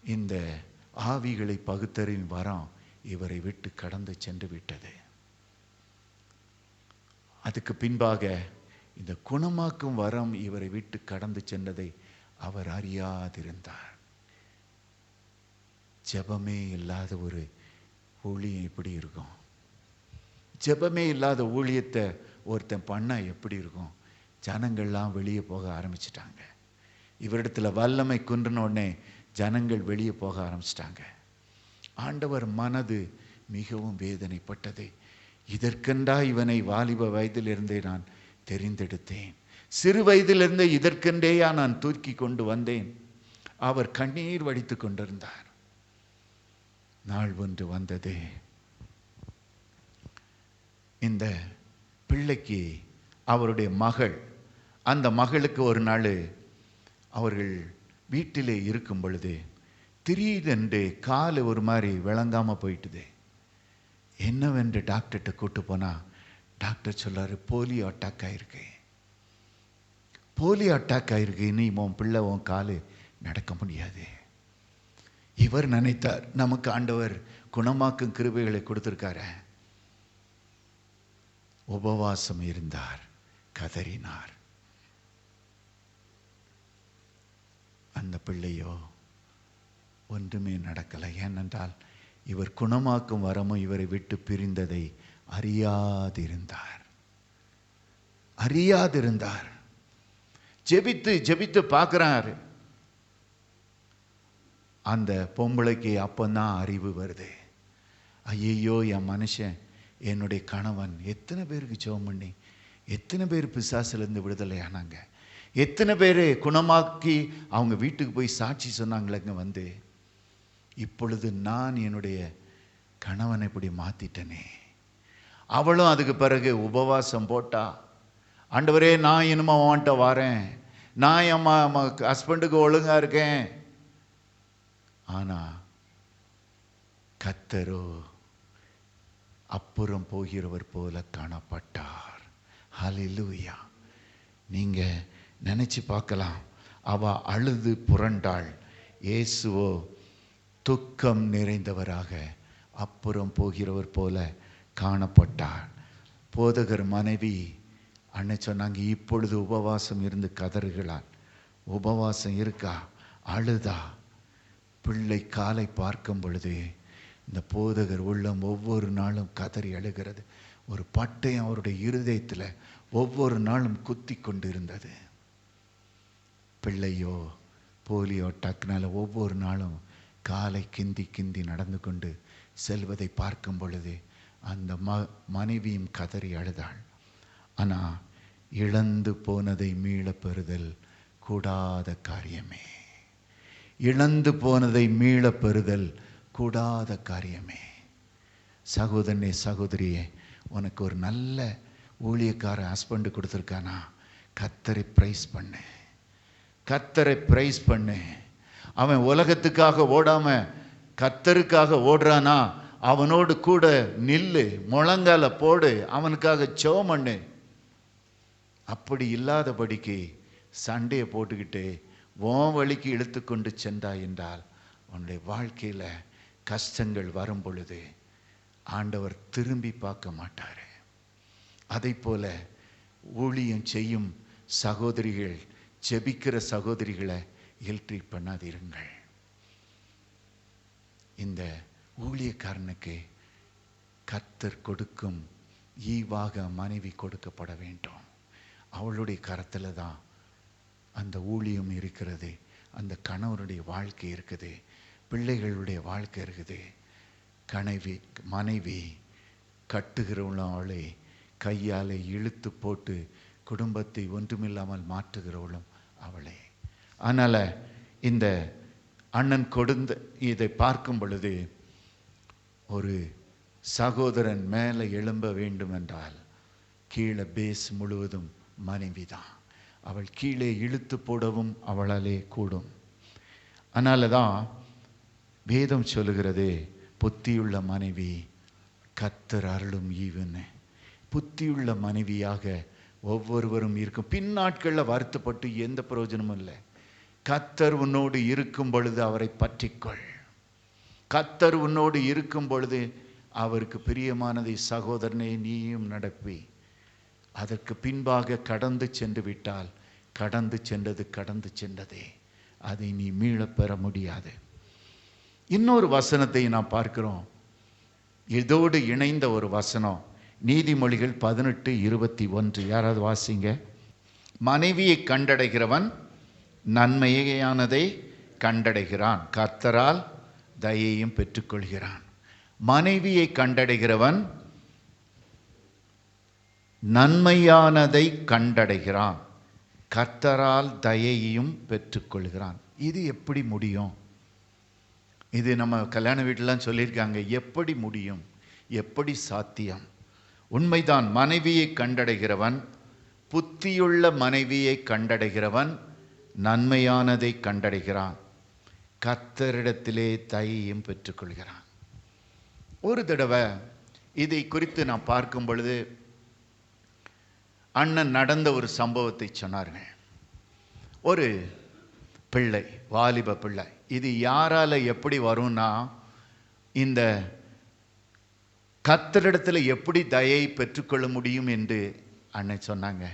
இந்த ஆவிகளை பகுத்தறியும் வரம் இவரை விட்டு கடந்து சென்று விட்டது. அதுக்கு பின்பாக இந்த குணமாக்கும் வரம் இவரை விட்டு கடந்து சென்றதை அவர் அறியாதிருந்தார். ஜெபமே இல்லாத ஒரு ஊழியம் எப்படி இருக்கும்? ஜெபமே இல்லாத ஊழியத்தை ஒருத்தன் பண்ணா எப்படி இருக்கும்? ஜனங்கள்லாம் வெளியே போக ஆரம்பிச்சிட்டாங்க. இவரிடத்துல வல்லமை குன்றின உடனே ஜனங்கள் வெளியே போக ஆரம்பிச்சிட்டாங்க. ஆண்டவர் மனது மிகவும் வேதனைப்பட்டது. இதற்கென்றா இவனை வாலிப வயதிலிருந்தே நான் தெரிந்தெடுத்தேன், சிறு வயதிலிருந்தே இதற்கென்றேயா நான் தூக்கி கொண்டு வந்தேன். அவர் கண்ணீர் வடித்து கொண்டிருந்தார். நாள் ஒன்று வந்தது. இந்த பிள்ளைக்கு அவருடைய மகள், அந்த மகளுக்கு ஒரு நாள் அவர்கள் வீட்டிலே இருக்கும் பொழுது திடீரென்று கால் ஒரு மாதிரி விளங்காமல் போயிட்டுது. என்னவென்று டாக்டர்கிட்ட கூட்டு போனால் டாக்டர் சொல்றாரு, போலியோ அட்டாக் ஆயிருக்கு, போலியோ அட்டாக் ஆயிருக்கு, இனி உன் பிள்ளை உன் கால் நடக்க முடியாது. இவர் நினைத்தார், நமக்கு ஆண்டவர் குணமாக்கும் கிருபைகளை கொடுத்திருக்காரு. உபவாசம் இருந்தார், கதறினார். அந்த பிள்ளையோ ஒன்றுமே நடக்கலை. ஏனென்றால் இவர் குணமாக்கும் வரமும் இவரை விட்டு பிரிந்ததை அறியாதிருந்தார். ஜெபித்து ஜெபித்து பார்க்கிறார். அந்த பொம்பளைக்கு அப்பந்தான் அறிவு வருது. ஐயோ, என் மனுஷன், என்னுடைய கணவன் எத்தனை பேருக்கு ஜெபம் பண்ணி எத்தனை பேர் பிசாசிலிருந்து விடுதலை ஆனாங்க, எத்தனை பேர் குணமாக்கி அவங்க வீட்டுக்கு போய் சாட்சி சொன்னாங்களேங்க வந்து, இப்பொழுது நான் என்னுடைய கணவனை இப்படி மாற்றிட்டனே. அவளும் அதுக்கு பிறகு உபவாசம் போட்டா, ஆண்டவரே நான் இனிமே வாண்ட வரேன், நான் என் ஹஸ்பண்டுக்கு ஒழுங்காக இருக்கேன். ஆனால் கர்த்தரோ அப்புறம் போகிறவர் போல காணப்பட்டார். ஹல்லேலூயா. நீங்கள் நினச்சி பார்க்கலாம், அவ அழுது புரண்டாள், இயேசுவோ துக்கம் நிறைந்தவராக அப்புறம் போகிறவர் போல காணப்பட்டார். போதகர் மனைவி அண்ணன் சொன்னாங்க, இப்பொழுது உபவாசம் இருந்து கதறுகிறாள். உபவாசம் இருக்கா, அழுதா. பிள்ளை காலை பார்க்கும் பொழுது இந்த போதகர் உள்ளம் ஒவ்வொரு நாளும் கதறி அழுகிறது. ஒரு பட்டயம் அவருடைய இருதயத்தில் ஒவ்வொரு நாளும் குத்தி கொண்டு இருந்தது. பிள்ளையோ போலியோ அட்டாக்னால ஒவ்வொரு நாளும் காலை கிந்தி கிந்தி நடந்து கொண்டு செல்வதை பார்க்கும் பொழுது அந்த மனைவியும் கதறி அழுதாள். ஆனால் இழந்து போனதை மீள பெறுதல் கூடாத காரியமே. இழந்து போனதை மீள பெறுதல் கூடாத காரியமே. சகோதரனே, சகோதரியே, உனக்கு ஒரு நல்ல ஊழியக்கார ஹஸ்பண்டு கொடுத்துருக்கானா, கர்த்தரை பிரைஸ் பண்ணு, கர்த்தரை பிரைஸ் பண்ணு. அவன் உலகத்துக்காக ஓடாம கர்த்தருக்காக ஓடுறானா, அவனோடு கூட நில்லு, முழங்கால போடு, அவனுக்காக ஜெபம் பண்ணு. அப்படி இல்லாதபடிக்கு சண்டையை போட்டுக்கிட்டு உன் வழிக்கு இழுத்து கொண்டு சென்றாய் என்றால் உன்னுடைய வாழ்க்கையில் கஷ்டங்கள் வரும் பொழுது ஆண்டவர் திரும்பி பார்க்க மாட்டார். அதை போல ஊழியம் செய்யும் சகோதரிகள், ஜெபிக்கிற சகோதரிகளை இல்ட்ரி பண்ணாதிருங்கள். இந்த ஊழியக்காரனுக்கு கர்த்தர் கொடுக்கும் ஈவாக மனைவி கொடுக்கப்பட வேண்டும். அவளுடைய கரத்தில் தான் அந்த ஊழியம் இருக்கிறது, அந்த கணவருடைய வாழ்க்கை இருக்குது, பிள்ளைகளுடைய வாழ்க்கை இருக்குது. மனைவி கட்டுகிறவளை கையாலே இழுத்து போட்டு குடும்பத்தை ஒன்றுமில்லாமல் மாற்றுகிறவளும் அவளே. அதனால் இந்த அண்ணன் கொடுந்த இதை பார்க்கும் பொழுது ஒரு சகோதரன் மேலே எழும்ப வேண்டும் என்றால் கீழே பேஸ் முழுவதும் மனைவிதான். அவள் கீழே இழுத்து போடவும் அவளாலே கூடும். அதனால தான் வேதம் சொல்லுகிறது, புத்தியுள்ள மனைவி கர்த்தர் அருளும் ஈவுன்னு. புத்தியுள்ள மனைவியாக ஒவ்வொருவரும் இருக்கும். பின்னாட்களில் வருத்தப்பட்டு எந்த பிரயோஜனமும் இல்லை. கர்த்தர் உன்னோடு இருக்கும் பொழுது அவரை பற்றிக்கொள். கர்த்தர் உன்னோடு இருக்கும் பொழுது அவருக்கு பிரியமானதை சகோதரனே நீயும் நடப்பி. அதற்கு பின்பாக கடந்து சென்று விட்டால் கடந்து சென்றது கடந்து சென்றதே, அதை நீ மீளப் பெற முடியாது. இன்னொரு வசனத்தை நாம் பார்க்கிறோம், இதோடு இணைந்த ஒரு வசனம், நீதிமொழிகள் 18:21. யாராவது வாசிங்க. மனைவியை கண்டடைகிறவன் நன்மையானதை கண்டடைகிறான், கர்த்தரால் தயையும் பெற்றுக்கொள்கிறான். மனைவியை கண்டடைகிறவன் நன்மையானதை கண்டடைகிறான், கர்த்தரால் தயையும் பெற்றுக்கொள்கிறான். இது எப்படி முடியும்? இது நம்ம கல்யாண வீட்டிலாம் சொல்லியிருக்காங்க. எப்படி முடியும்? எப்படி சாத்தியம்? உண்மைதான். மனைவியை கண்டடைகிறவன், புத்தியுள்ள மனைவியை கண்டடைகிறவன் நன்மையானதை கண்டடைகிறான், கர்த்தரிடத்திலே தயையும் பெற்றுக்கொள்கிறான். ஒரு தடவை இதை குறித்து நான் பார்க்கும் பொழுது அண்ணன் நடந்த ஒரு சம்பவத்தை சொன்னார்கள். ஒரு பிள்ளை, வாலிப பிள்ளை. இது யாரால எப்படி வரும்னா, இந்த கர்த்தரிடத்தில் எப்படி தயை பெற்றுக்கொள்ள முடியும் என்று அண்ணன் சொன்னாங்க.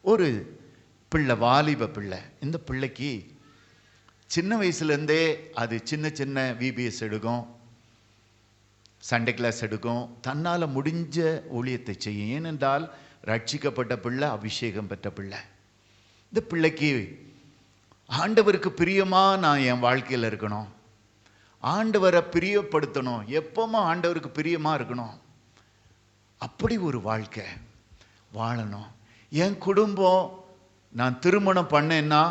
ஒரு பிள்ளை, வாலிப பிள்ளை. இந்த பிள்ளைக்கு சின்ன வயசுலேருந்தே அது சின்ன சின்ன விபிஎஸ் எடுக்கும், சண்டே கிளாஸ் எடுக்கும், தன்னால் முடிஞ்ச ஊழியத்தை செய்யும். ஏனென்றால் ரட்சிக்கப்பட்ட பிள்ளை, அபிஷேகம் பெற்ற பிள்ளை. இந்த பிள்ளைக்கு ஆண்டவருக்கு பிரியமாக நான் என் வாழ்க்கையில் இருக்கணும், ஆண்டவரை பிரியப்படுத்தணும், எப்போமா ஆண்டவருக்கு பிரியமாக இருக்கணும், அப்படி ஒரு வாழ்க்கை வாழணும். என் குடும்பம், நான் திருமணம் பண்ணேன்னா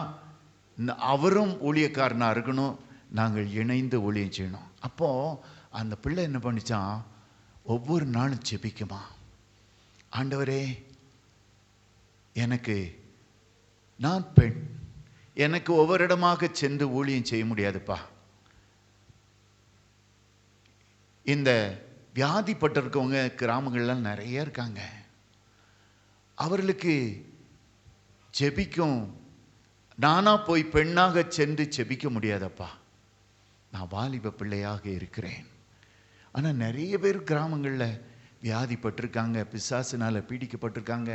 அவரும் ஊழியக்காரனாக இருக்கணும், நாங்கள் இணைந்து ஊழியம் செய்யணும். அப்போது அந்த பிள்ளை என்ன பண்ணிச்சான், ஒவ்வொரு நாளும் ஜெபிக்குமா, ஆண்டவரே எனக்கு, நான் பெண், எனக்கு ஒவ்வொரு இடமாக சென்று ஊழியம் செய்ய முடியாதுப்பா. இந்த வியாதிப்பட்டிருக்கவங்க கிராமங்கள்லாம் நிறைய இருக்காங்க, அவர்களுக்கு ஜெபிக்கும் நானா போய் பெண்ணாக சென்று ஜெபிக்க முடியாதப்பா. நான் வாலிப பிள்ளையாக இருக்கிறேன், ஆனால் நிறைய பேர் கிராமங்களில் வியாதிப்பட்டிருக்காங்க, பிசாசினால் பீடிக்கப்பட்டிருக்காங்க.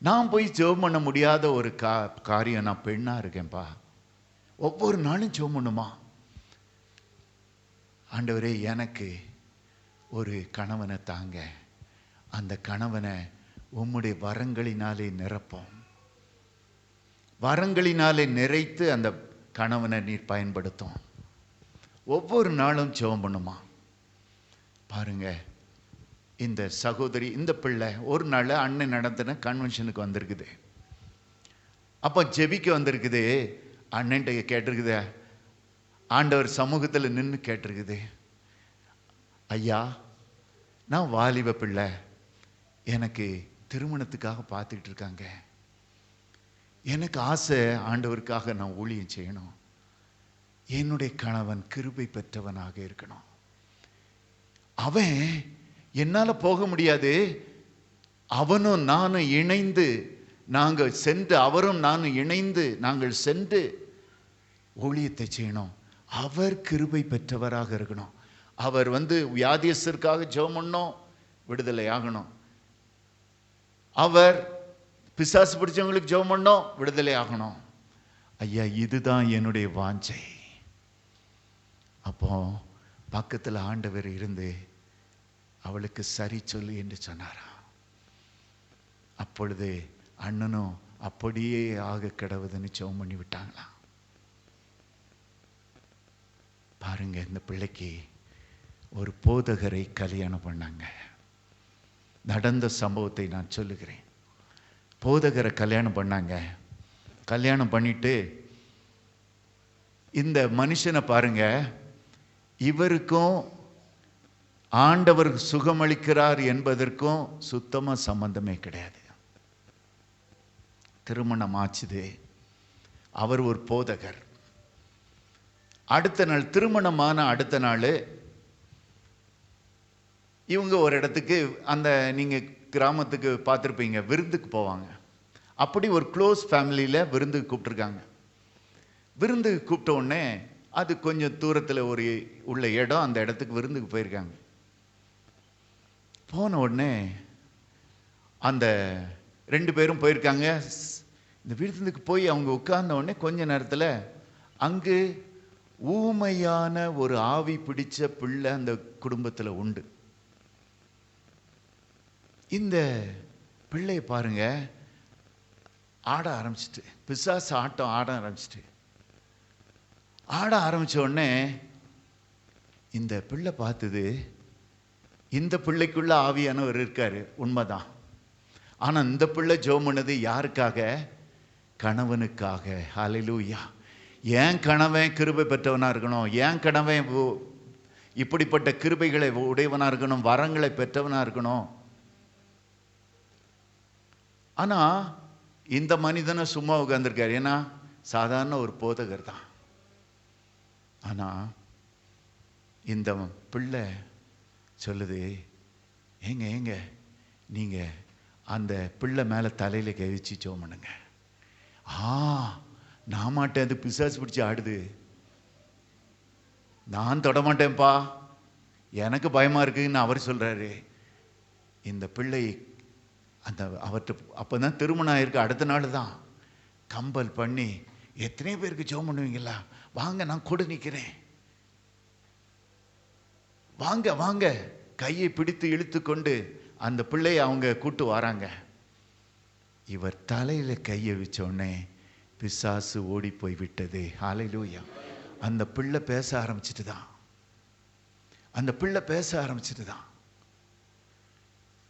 நான் போய் ஜெபம் பண்ண முடியாத ஒரு காரியம், நான் பெண்ணாக இருக்கேன்ப்பா. ஒவ்வொரு நாளும் ஜெபம் பண்ணுமா, ஆண்டவரே எனக்கு ஒரு கணவனை தாங்க, அந்த கணவனை உம்முடைய வரங்களினாலே நிரப்போம், வரங்களினாலே நிறைத்து அந்த கணவனை நீர் பயன்படுத்தும். ஒவ்வொரு நாளும் ஜெபம் பண்ணுமா. பாருங்க, இந்த சகோதரி, இந்த பிள்ளை ஒரு நாள் அண்ணன் நடத்தின கன்வென்ஷனுக்கு வந்திருக்குது. அப்போ ஜெபிக்க வந்திருக்குது. அண்ணன்ட்ட கேட்டிருக்குது, ஆண்டவர் சமூகத்தில் நின்று கேட்டிருக்குது, ஐயா நான் வாலிப பிள்ளை, எனக்கு திருமணத்துக்காக பார்த்துக்கிட்டு இருக்காங்க, எனக்கு ஆசை ஆண்டவருக்காக நான் ஊழியம் செய்யணும், என்னுடைய கணவன் கிருபை பெற்றவனாக இருக்கணும், அவன் என்னால் போக முடியாது, அவனும் நானும் இணைந்து நாங்கள் சென்று, அவரும் நானும் இணைந்து நாங்கள் சென்று ஊழியத்தை செய்யணும், அவர் கிருபை பெற்றவராக இருக்கணும், அவர் வியாதியஸ்தருக்காக ஜெபம் பண்ணணும், விடுதலை ஆகணும், அவர் பிசாசு பிடிச்சவங்களுக்கு ஜெபம் பண்ணோம், விடுதலை ஆகணும். ஐயா இதுதான் என்னுடைய வாஞ்சை. அப்போ பக்கத்தில் ஆண்டவர் இருந்து அவளுக்கு சரி சொல்லு என்று சொன்னாரா. அப்பொழுது அண்ணனும் அப்படியே ஆக கிடவுதுன்னு ஜெபம் பண்ணி விட்டாங்களாம். பாருங்க, இந்த பிள்ளைக்கு ஒரு போதகரை கல்யாணம் பண்ணாங்க. நடந்த சம்பவத்தை நான் சொல்லுகிறேன். போதகரை கல்யாணம் பண்ணாங்க. கல்யாணம் பண்ணிட்டு இந்த மனுஷனை பாருங்க, இவருக்கும் ஆண்டவர் சுகமளிக்கிறார் என்பதற்கும் சுத்தமாக சம்பந்தமே கிடையாது. திருமணம் ஆச்சுது. அவர் ஒரு போதகர். அடுத்த நாள், திருமணமான அடுத்த நாள், இவங்க ஒரு இடத்துக்கு, அந்த நீங்கள் கிராமத்துக்கு பார்த்துருப்பீங்க, விருந்துக்கு போவாங்க. அப்படி ஒரு க்ளோஸ் ஃபேமிலியில் விருந்துக்கு கூப்பிட்ருக்காங்க. விருந்துக்கு கூப்பிட்ட உடனே, அது கொஞ்சம் தூரத்தில் ஒரு உள்ள இடம், அந்த இடத்துக்கு விருந்துக்கு போயிருக்காங்க. போன உடனே அந்த 2 பேரும் போயிருக்காங்க. இந்த விருந்துக்கு போய் அவங்க உட்கார்ந்த உடனே கொஞ்ச நேரத்தில் அங்கு ஊமையான ஒரு ஆவி பிடிச்ச பிள்ளை அந்த குடும்பத்தில் உண்டு. இந்த பிள்ளைய பாருங்க, ஆட ஆரம்பிச்சிட்டு, பிசாசு ஆட்டம் ஆட ஆரம்பிச்சிட்டு, ஆட ஆரம்பிச்ச உடனே இந்த பிள்ளை பார்த்தது, இந்த பிள்ளைக்குள்ள ஆவியானவர் இருக்காரு, உண்மைதான். ஆனால் இந்த பிள்ளை ஜெபம் பண்ணது யாருக்காக? கணவனுக்காக. ஹல்லேலூயா. ஏன் கணவன் கிருபை பெற்றவனாக இருக்கணும், ஏன் கணவன் இப்படிப்பட்ட கிருபைகளை உடையவனாக இருக்கணும், வரங்களை பெற்றவனாக இருக்கணும். ஆனால் இந்த மனிதனை சும்மா உட்கார்ந்துருக்காரு, ஏன்னா சாதாரண ஒரு போதகர் தான். ஆனால் இந்த பிள்ளை சொல்லுது, ஏங்க நீங்கள் அந்த பிள்ளை மேலே தலையில் கை வச்சு ஜெபம் பண்ணுங்க. நான் மாட்டேன், அது பிசாசு பிடிச்சி ஆடுது, நான் தொடமாட்டேன்ப்பா, எனக்கு பயமாக இருக்குன்னு அவர் சொல்கிறாரு. இந்த பிள்ளை அந்த அவர்கிட்ட அப்போ தான் திருமணம் ஆயிருக்கு, அடுத்த நாள் தான் கம்பல் பண்ணி, எத்தனை பேருக்கு ஜெபம் பண்ணுவீங்களா, வாங்க நான் கூட நிற்கிறேன், வாங்க வாங்க, கையை பிடித்து இழுத்து கொண்டு அந்த பிள்ளையை அவங்க கூட்டு வராங்க. இவர் தலையில் கையை வச்ச உடனே பிசாசு ஓடி போய் விட்டது. ஹல்லேலூயா. அந்த பிள்ளை பேச ஆரம்பிச்சிட்டு தான், அந்த பிள்ளை பேச ஆரம்பிச்சிட்டு தான்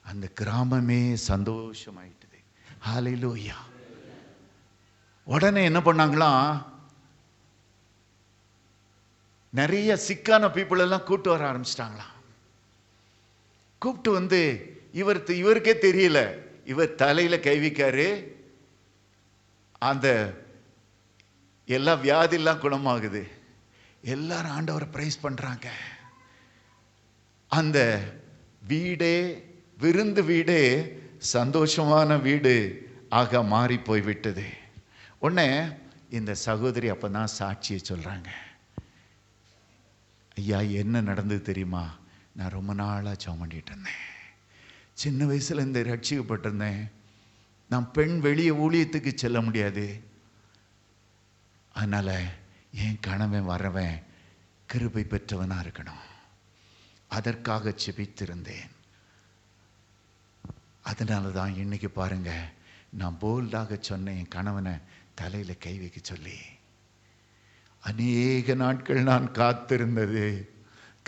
அந்த கிராமமே சந்தோஷமாயிட்டது. ஹல்லேலூயா. உடனே என்ன பண்ணாங்களாம், நிறைய சிக்கான பீப்புள் எல்லாம் கூட்டு வர ஆரம்பிச்சிட்டாங்களாம். கூப்பிட்டு வந்து இவருக்கே தெரியல, இவர் தலையில கை வைக்காரு, அந்த எல்லா வியாதியெல்லாம் குணமாகுது. எல்லாரும் ஆண்டவரை பிரைஸ் பண்றாங்க. அந்த வீடே, விருந்து வீடே சந்தோஷமான வீடு ஆக மாறி போய் விட்டது. உடனே இந்த சகோதரி அப்பதான் சாட்சியை சொல்றாங்க. ஐயா, என்ன நடந்தது தெரியுமா, நான் ரொம்ப நாளாக ஜெபம் பண்ணிட்டு இருந்தேன், சின்ன வயசுல இந்த ரட்சிக்கப்பட்டிருந்தேன், நான் பெண் வெளியே ஊழியத்துக்கு செல்ல முடியாது, அதனால என் கணவன் வரவன் கிருபை பெற்றவனா இருக்கணும், அதற்காக செபித்திருந்தேன். அதனால தான் இன்னைக்கு பாருங்க, நான் போல்டாக சொன்னேன் என் கணவனை தலையில கை வைக்க சொல்லி. அநேக நாட்கள் நான் காத்திருந்தது,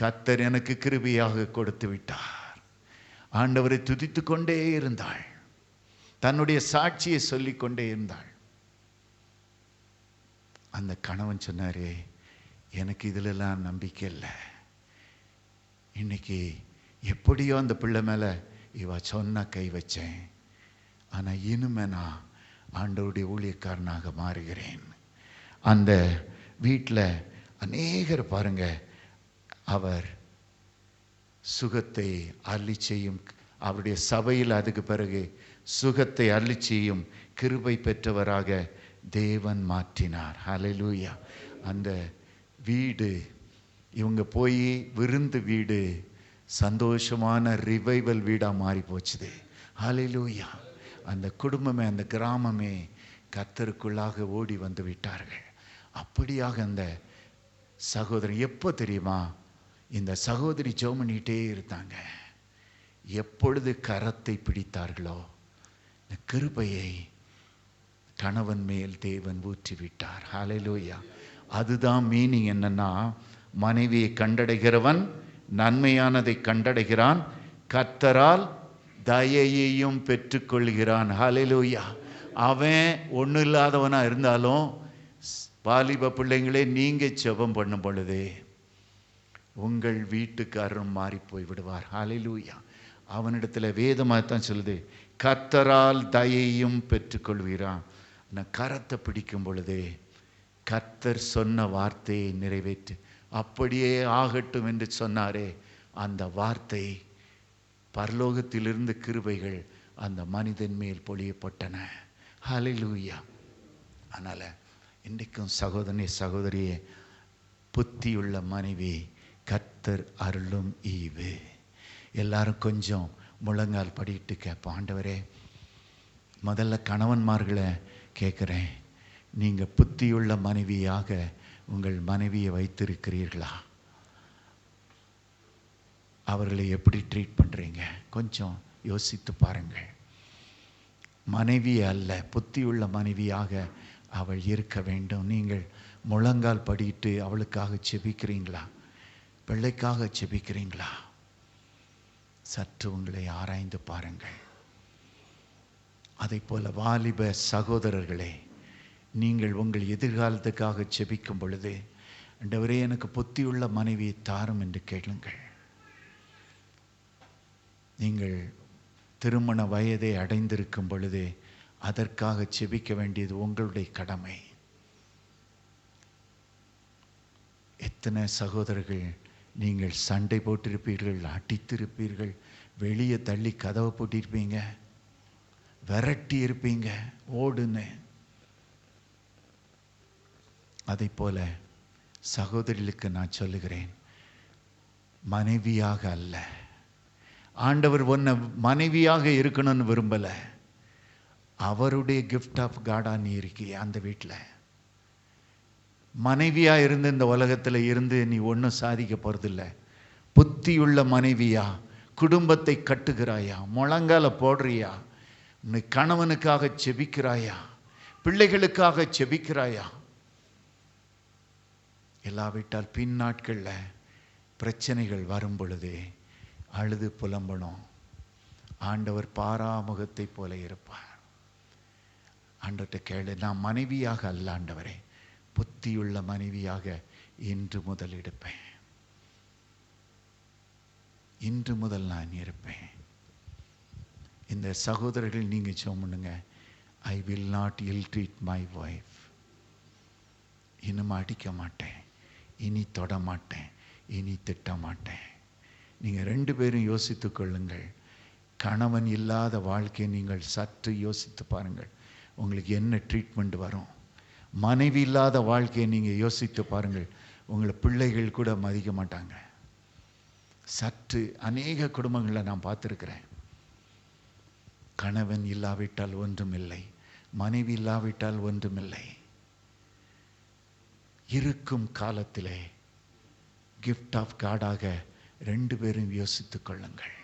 கர்த்தர் எனக்கு கிருபையாக கொடுத்து விட்டார். ஆண்டவரை துதித்து கொண்டே இருந்தாள், தன்னுடைய சாட்சியை சொல்லிக் கொண்டே இருந்தாள். அந்த கணவன் சொன்னாரே, எனக்கு இதிலெல்லாம் நம்பிக்கை இல்லை, இன்னைக்கு எப்படியோ அந்த பிள்ளை மேலே இவ சொன்ன கை வச்சேன், ஆனால் இனிமே நான் ஆண்டவருடைய ஊழியக்காரனாக மாறுகிறேன். அந்த வீட்டில் அநேகர் பாருங்க, அவர் சுகத்தை அருளி செய்யும், அவருடைய சபையில் அதுக்கு பிறகு சுகத்தை அருளி செய்யும் கிருபை பெற்றவராக தேவன் மாற்றினார். ஹல்லேலூயா. அந்த வீடு, இவங்க போய் விருந்து வீடு சந்தோஷமான ரிவைவல் வீடாக மாறி போச்சுது. ஹல்லேலூயா. அந்த குடும்பமே, அந்த கிராமமே கர்த்தருக்குள்ளாக ஓடி வந்து விட்டார்கள். அப்படியாக அந்த சகோதரி, எப்போ தெரியுமா, இந்த சகோதரி ஜெபம் பண்ணிட்டே இருந்தாங்க, எப்பொழுது கரத்தை பிடித்தார்களோ இந்த கிருபையை கணவன் மேல் தேவன் ஊற்றி விட்டார். ஹல்லேலூயா. அதுதான் மீனிங். என்னன்னா, மனைவியை கண்டடைகிறவன் நன்மையானதை கண்டடைகிறான், கர்த்தரால் தயையையும் பெற்றுக்கொள்கிறான். ஹல்லேலூயா. அவன் ஒன்றும் இல்லாதவனா இருந்தாலும், வாலிப பிள்ளைங்களே, நீங்க ஜெபம் பண்ணும் பொழுது உங்கள் வீட்டுக்காரரும் மாறி போய் விடுவார். ஹல்லேலூயா. அவனிடத்துல வேதமாகத்தான் சொல்லுது, கர்த்தரால் தயையும் பெற்றுக்கொள்கிறான். நான் கரத்தை பிடிக்கும் பொழுதே கர்த்தர் சொன்ன வார்த்தையை நிறைவேற்று, அப்படியே ஆகட்டும் என்று சொன்னாரே, அந்த வார்த்தை பரலோகத்திலிருந்து கிருபைகள் அந்த மனிதன் மேல் பொழியப்பட்டன. ஹல்லேலூயா. அதனால் இன்றைக்கும் சகோதரனே சகோதரியே, புத்தியுள்ள மனைவி கர்த்தர் அருளும் ஈவு. எல்லாரும் கொஞ்சம் முழங்கால் படிட்டு கேட்போம். ஆண்டவரே, முதல்ல கணவன்மார்களை கேட்குறேன், நீங்கள் புத்தியுள்ள மனைவியாக உங்கள் மனைவியை வைத்திருக்கிறீர்களா? அவர்களை எப்படி ட்ரீட் பண்ணுறீங்க? கொஞ்சம் யோசித்து பாருங்கள். மனைவி அல்ல, புத்தியுள்ள மனைவியாக அவள் இருக்க வேண்டும். நீங்கள் முழங்கால் படிட்டு அவளுக்காக செபிக்கிறீங்களா? பிள்ளைக்காக செபிக்கிறீங்களா? சற்று உங்களை ஆராய்ந்து பாருங்கள். அதை போல வாலிப சகோதரர்களே, நீங்கள் உங்கள் எதிர்காலத்துக்காக செபிக்கும் பொழுது, ஆண்டவரே எனக்கு புத்தியுள்ள மனைவியை தாரும் என்று கேளுங்கள். நீங்கள் திருமண வயதை அடைந்திருக்கும் பொழுது அதற்காக செபிக்க வேண்டியது உங்களுடைய கடமை. எத்தனை சகோதரர்கள் நீங்கள் சண்டை போட்டிருப்பீர்கள், அடித்திருப்பீர்கள், வெளியே தள்ளி கதவை போட்டிருப்பீங்க, விரட்டி இருப்பீங்க, ஓடுன்னு. அதை போல சகோதரிகளுக்கு நான் சொல்லுகிறேன், மனைவியாக அல்ல, ஆண்டவர் உன்னை மனைவியாக இருக்கணும்னு விரும்பலை. அவருடைய கிஃப்ட் ஆஃப் காடாக நீ இருக்கிய அந்த வீட்டில். மனைவியாக இருந்து இந்த உலகத்தில் இருந்து நீ ஒன்றும் சாதிக்க போகிறதில்ல. புத்தியுள்ள மனைவியா குடும்பத்தை கட்டுகிறாயா? முழங்கால போடுறியா? உன்னை கணவனுக்காக செபிக்கிறாயா? பிள்ளைகளுக்காக செபிக்கிறாயா? இல்லாவிட்டால் பின் நாட்களில் பிரச்சனைகள் வரும் பொழுது அழுது புலம்பணும். ஆண்டவர் பாராமுகத்தை போல இருப்பார். ஆண்டவர்கிட்ட கேளு, நான் மனைவியாக அல்ல ஆண்டவரே, புத்தியுள்ள மனைவியாக இன்று முதல் எடுப்பேன். இன்று முதல் நான் இருப்பேன். இந்த சகோதரர்கள் நீங்கள் சொன்னுங்க, I will not ill treat my wife. இனிமே அடிக்க மாட்டேன், இனி தொட மாட்டேன், இனி திட்ட மாட்டேன். நீங்கள் 2 பேரும் யோசித்து கொள்ளுங்கள். கணவன் இல்லாத வாழ்க்கையை நீங்கள் சற்று யோசித்து பாருங்கள், உங்களுக்கு என்ன ட்ரீட்மெண்ட் வரும். மனைவி இல்லாத வாழ்க்கையை நீங்கள் யோசித்து பாருங்கள், உங்களை பிள்ளைகள் கூட மதிக்க மாட்டாங்க. சற்று அநேக குடும்பங்களை நான் பார்த்துருக்கிறேன். கணவன் இல்லாவிட்டால் ஒன்றுமில்லை, மனைவி இல்லாவிட்டால் ஒன்றுமில்லை. இருக்கும் காலத்திலே கிஃப்ட் ஆஃப் காடாக 2 பேரும் யோசித்து கொள்ளுங்கள்.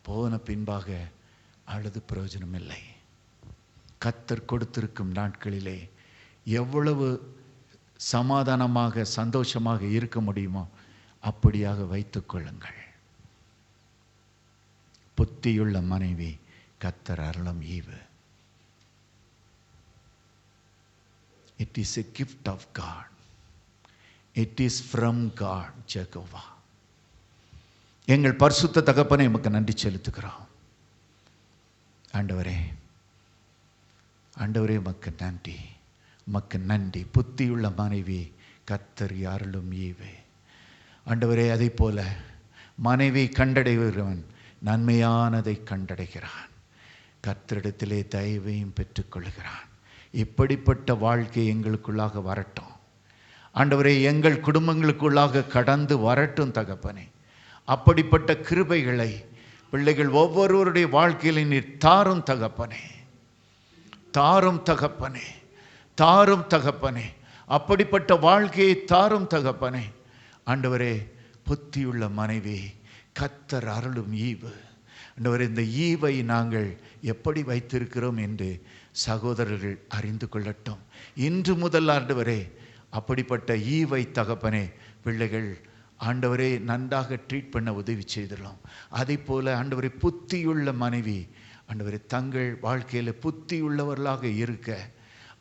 போன பின்பாக அழுது பிரயோஜனம் இல்லை. கர்த்தர் கொடுத்திருக்கும் நாட்களிலே எவ்வளவு சமாதானமாக சந்தோஷமாக இருக்க முடியுமோ அப்படியாக வைத்துக் கொள்ளுங்கள். புத்தியுள்ள மனைவி கர்த்தர் அருளும் ஈவு. It is a gift of God. It is from God, Jehovah. எங்கள் பரிசுத்த தகப்பனே, உமக்கு நன்றி செலுத்துகிறோம். ஆண்டவரே, ஆண்டவரே உமக்கு நன்றி, உமக்கு நன்றி. புத்தியுள்ள மனைவி கர்த்தர் அருளும் ஈவு. ஆண்டவரே, அதை போல மனைவி கண்டடைகிறவன் நன்மையானதை கண்டடைகிறான், கர்த்தரிடத்திலே தயவையும் பெற்றுக்கொள்கிறான். இப்படிப்பட்ட வாழ்க்கை எங்களுக்குள்ளாக வரட்டும் ஆண்டவரே, எங்கள் குடும்பங்களுக்குள்ளாக கடந்து வரட்டும் தகப்பனே. அப்படிப்பட்ட கிருபைகளை பிள்ளைகள் ஒவ்வொருவருடைய வாழ்க்கையில நீர் தாரும் தகப்பனே, தாரும் தகப்பனே, தாரும் தகப்பனே. அப்படிப்பட்ட வாழ்க்கையை தாரும் தகப்பனே. ஆண்டவரே, புத்தியுள்ள மனைவி கர்த்தர் அருளும் ஈவு. ஆண்டவரே, இந்த ஈவை நாங்கள் எப்படி வைத்திருக்கிறோம் என்று சகோதரர்கள் அறிந்து கொள்ளட்டும். இன்று முதல் ஆண்டவரே, அப்படிப்பட்ட ஈவை தகப்பனே பிள்ளைகள் ஆண்டவரே நன்றாக ட்ரீட் பண்ண உதவி செய்திடலாம். அதே போல் ஆண்டவரே, புத்தியுள்ள மனைவி ஆண்டவரே தங்கள் வாழ்க்கையில் புத்தியுள்ளவர்களாக இருக்க,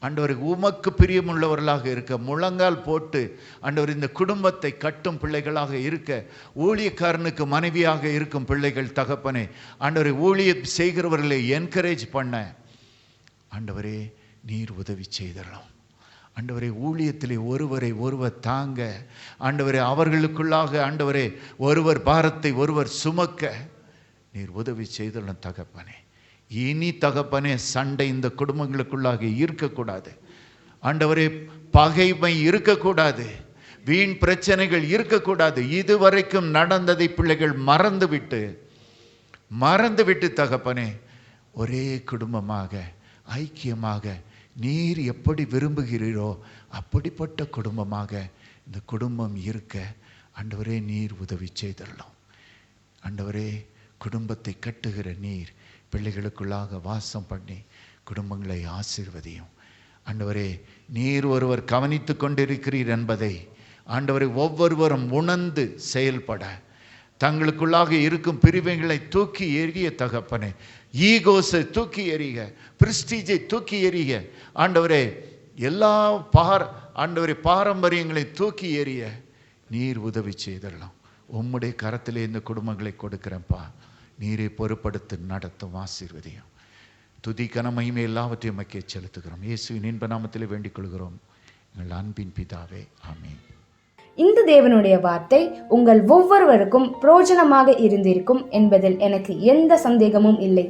ஆண்டவரே உமக்கு பிரியமுள்ளவர்களாக இருக்க, முழங்கால் போட்டு ஆண்டவர் இந்த குடும்பத்தை கட்டும் பிள்ளைகளாக இருக்க, ஊழியக்காரனுக்கு மனைவியாக இருக்கும் பிள்ளைகள் தகப்பனே ஆண்டவரை ஊழிய செய்கிறவர்களை என்கரேஜ் பண்ண, ஆண்டவரே நீர் உதவி செய்தரலாம். ஆண்டவரே ஊழியத்திலே ஒருவரை ஒருவர் தாங்க, ஆண்டவரே அவர்களுக்குள்ளாக ஆண்டவரே ஒருவர் பாரத்தை ஒருவர் சுமக்க நீர் உதவி செய்தரலாம் தகப்பனே. இனி தகப்பனே சண்டை இந்த குடும்பங்களுக்குள்ளாக இருக்கக்கூடாது. ஆண்டவரே பகைமை இருக்கக்கூடாது, வீண் பிரச்சனைகள் இருக்கக்கூடாது. இதுவரைக்கும் நடந்ததை பிள்ளைகள் மறந்துவிட்டு தகப்பனே ஒரே குடும்பமாக ஐக்கியமாக நீர் எப்படி விரும்புகிறீரோ அப்படிப்பட்ட குடும்பமாக இந்த குடும்பம் இருக்க ஆண்டவரே நீர் உதவி செய்தரலாம். ஆண்டவரே குடும்பத்தை கட்டுகிற நீர் பிள்ளைகளுக்குள்ளாக வாசம் பண்ணி குடும்பங்களை ஆசீர்வதியும். ஆண்டவரே நீர் ஒருவர் கவனித்து கொண்டிருக்கிறீர் என்பதை ஆண்டவரை ஒவ்வொருவரும் உணர்ந்து செயல்பட தங்களுக்குள்ளாக இருக்கும் பிரிவுகளை தூக்கி எறிய தகப்பனே, ஈகோஸை தூக்கி எறிக, பிரிஸ்டீஜை தூக்கி எறிக ஆண்டவரே, எல்லா ஆண்டவரே பாரம்பரியங்களை தூக்கி எறிய நீர் உதவி செய்தரலாம். உம்முடைய கரத்திலே இந்த குடும்பங்களை கொடுக்கிறேன்ப்பா, நீரை பொறுப்படுத்தி நடத்தும் ஆசீர்வதியும். துதி கன மகிமை எல்லாவற்றையும் மக்கே செலுத்துகிறோம். இயேசுவின் இன்ப நாமத்திலே வேண்டிக் கொள்கிறோம் எங்கள் அன்பின் பிதாவே, ஆமென். இந்த தேவனுடைய வார்த்தை உங்கள் ஒவ்வொருவருக்கும் பிரயோஜனமாக இருந்திருக்கும் என்பதில் எனக்கு எந்த சந்தேகமும் இல்லை.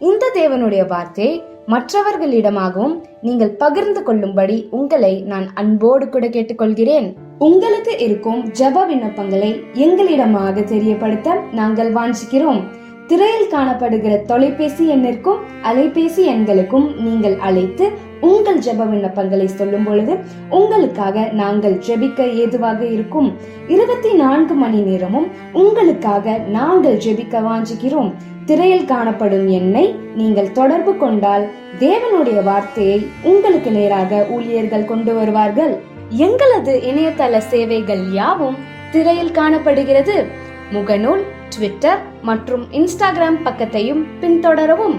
இந்த தேவனுடைய வார்த்தையை மற்றவர்களிடமாகவும் நீங்கள் பகிர்ந்து கொள்ளும்படி உங்களை நான் அன்போடு கூட கேட்டுக்கொள்கிறேன். உங்களுக்கு இருக்கும் ஜெப விண்ணப்பங்களை எங்களிடமாக தெரியப்படுத்த நாங்கள் வாஞ்சிக்கிறோம். திரையில் காணப்படுகிற தொலைபேசி எண்ணிற்கும் அலைபேசி எண்களுக்கும் நீங்கள் அழைத்து உங்கள் ஜெப விண்ணப்பங்களை சொல்லும் பொழுது உங்களுக்காக நாங்கள் ஜெபிக்க ஏதுவாக இருக்கும். 24 மணி நேரமும் உங்களுக்காக நாங்கள் ஜெபிக்க வாஞ்சிக்கிறோம். திரையில் காணப்படும் எண்ணை நீங்கள் தொடர்பு கொண்டால் தேவனுடைய வார்த்தையை உங்களுக்கு நேராக ஊழியர்கள் கொண்டு வருவார்கள். எங்களது இணையதள சேவைகள் யாவும் திரையில் காணப்படுகிறது. முகநூல், ட்விட்டர் மற்றும் இன்ஸ்டாகிராம் பக்கத்தையும் பின்தொடரவும்.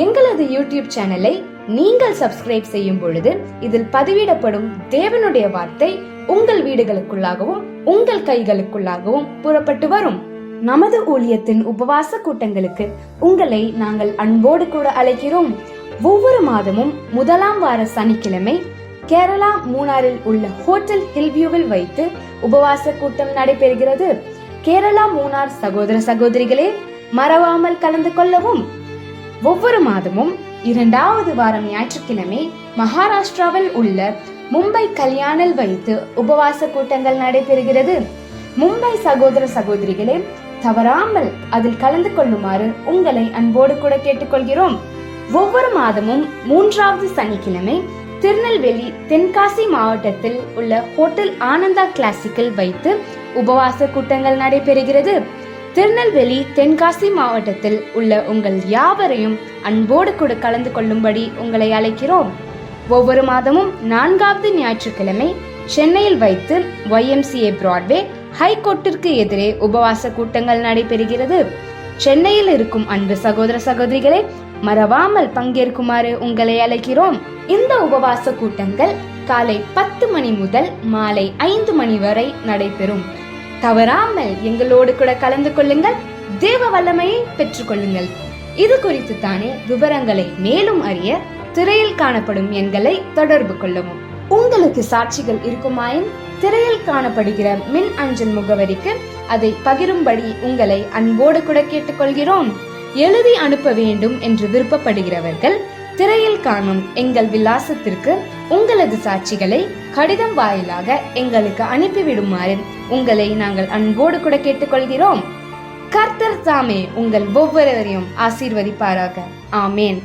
எங்களது யூடியூப் சேனலை நீங்கள் சப்ஸ்கிரைப் செய்யும் பொழுது இதில் பதிவிடப்படும் தேவனுடைய வார்த்தை உங்கள் வீடுகளுக்குள்ளாகவும் உங்கள் கைகளுக்குள்ளாகவும் புறப்பட்டு வரும். நமது ஊழியத்தின் உபவாச கூட்டங்களுக்கு உங்களை நாங்கள் அன்போடு கூட அழைக்கிறோம். ஒவ்வொரு மாதமும் முதலாம் வார சனிக்கிழமை கேரளா மூணாரில் உள்ள ஹோட்டல் ஹில்வியூவில் வைத்து உபவாச கூட்டம் நடைபெறுகிறது. கேரளா மூணார் சகோதர சகோதரிகளே, மறவாமல் கலந்து கொள்ளவும். ஒவ்வொரு மாதமும் 2வது வாரம் ஞாயிற்றுக்கிழமை மகாராஷ்டிராவில் உள்ள மும்பை கல்யாணில் வைத்து உபவாச கூட்டங்கள் நடைபெறுகிறது. மும்பை சகோதர சகோதரிகளே, தவறாமல் அதில் கலந்து கொள்ளுமாறு உங்களை அன்போடு கூட கேட்டுக்கொள்கிறோம். ஒவ்வொரு மாதமும் 3வது சனிக்கிழமை திருநெல்வேலி தென்காசி மாவட்டத்தில் உள்ள ஹோட்டல் ஆனந்தா கிளாசிக்கில் வைத்து உபவாச கூட்டங்கள் நடைபெறுகிறது. திருநெல்வேலி தென்காசி மாவட்டத்தில் உள்ள உங்கள் யாவரையும் அன்போடு கூட கலந்து கொள்ளும்படி உங்களை அழைக்கிறோம். ஒவ்வொரு மாதமும் 4வது ஞாயிற்றுக்கிழமை சென்னையில் வைத்து YMCA பிராட்வே ஹைகோர்ட்டிற்கு எதிரே உபவாச கூட்டங்கள் நடைபெறுகிறது. சென்னையில் இருக்கும் அன்பு சகோதர சகோதரிகளை மறவாமல் பங்கேற்குமாறு உங்களை அழைக்கிறோம். இந்த உபவாச கூட்டங்கள் காலை 10 மணி முதல் மாலை 5 மணி வரை நடைபெறும். தவறாமல் எங்களோடு கூட கலந்து கொள்ளுங்கள், தேவ வல்லமையை பெற்றுக் கொள்ளுங்கள். இது குறித்து தானே விவரங்களை மேலும் அறிய திரையில் காணப்படும் எண்களை தொடர்பு கொள்ளவும். உங்களுக்கு சாட்சிகள் இருக்குமாயின் திரையில் காணப்படுகிற மின் அஞ்சல் முகவரிக்கு அதை பகிரும்படி உங்களை அன்போடு கூட கேட்டுக்கொள்கிறோம். எழுதி அனுப்ப வேண்டும் என்று விருப்பப்படுகிறவர்கள் திரையில் காணும் எங்கள் விலாசத்திற்கு உங்களது சாட்சிகளை கடிதம் வாயிலாக எங்களுக்கு அனுப்பிவிடுமாறு உங்களை நாங்கள் அன்போடு கூட கேட்டுக்கொள்கிறோம். கர்த்தர் தாமே உங்கள் ஒவ்வொருவரையும் ஆசீர்வதிப்பாராக. ஆமேன்.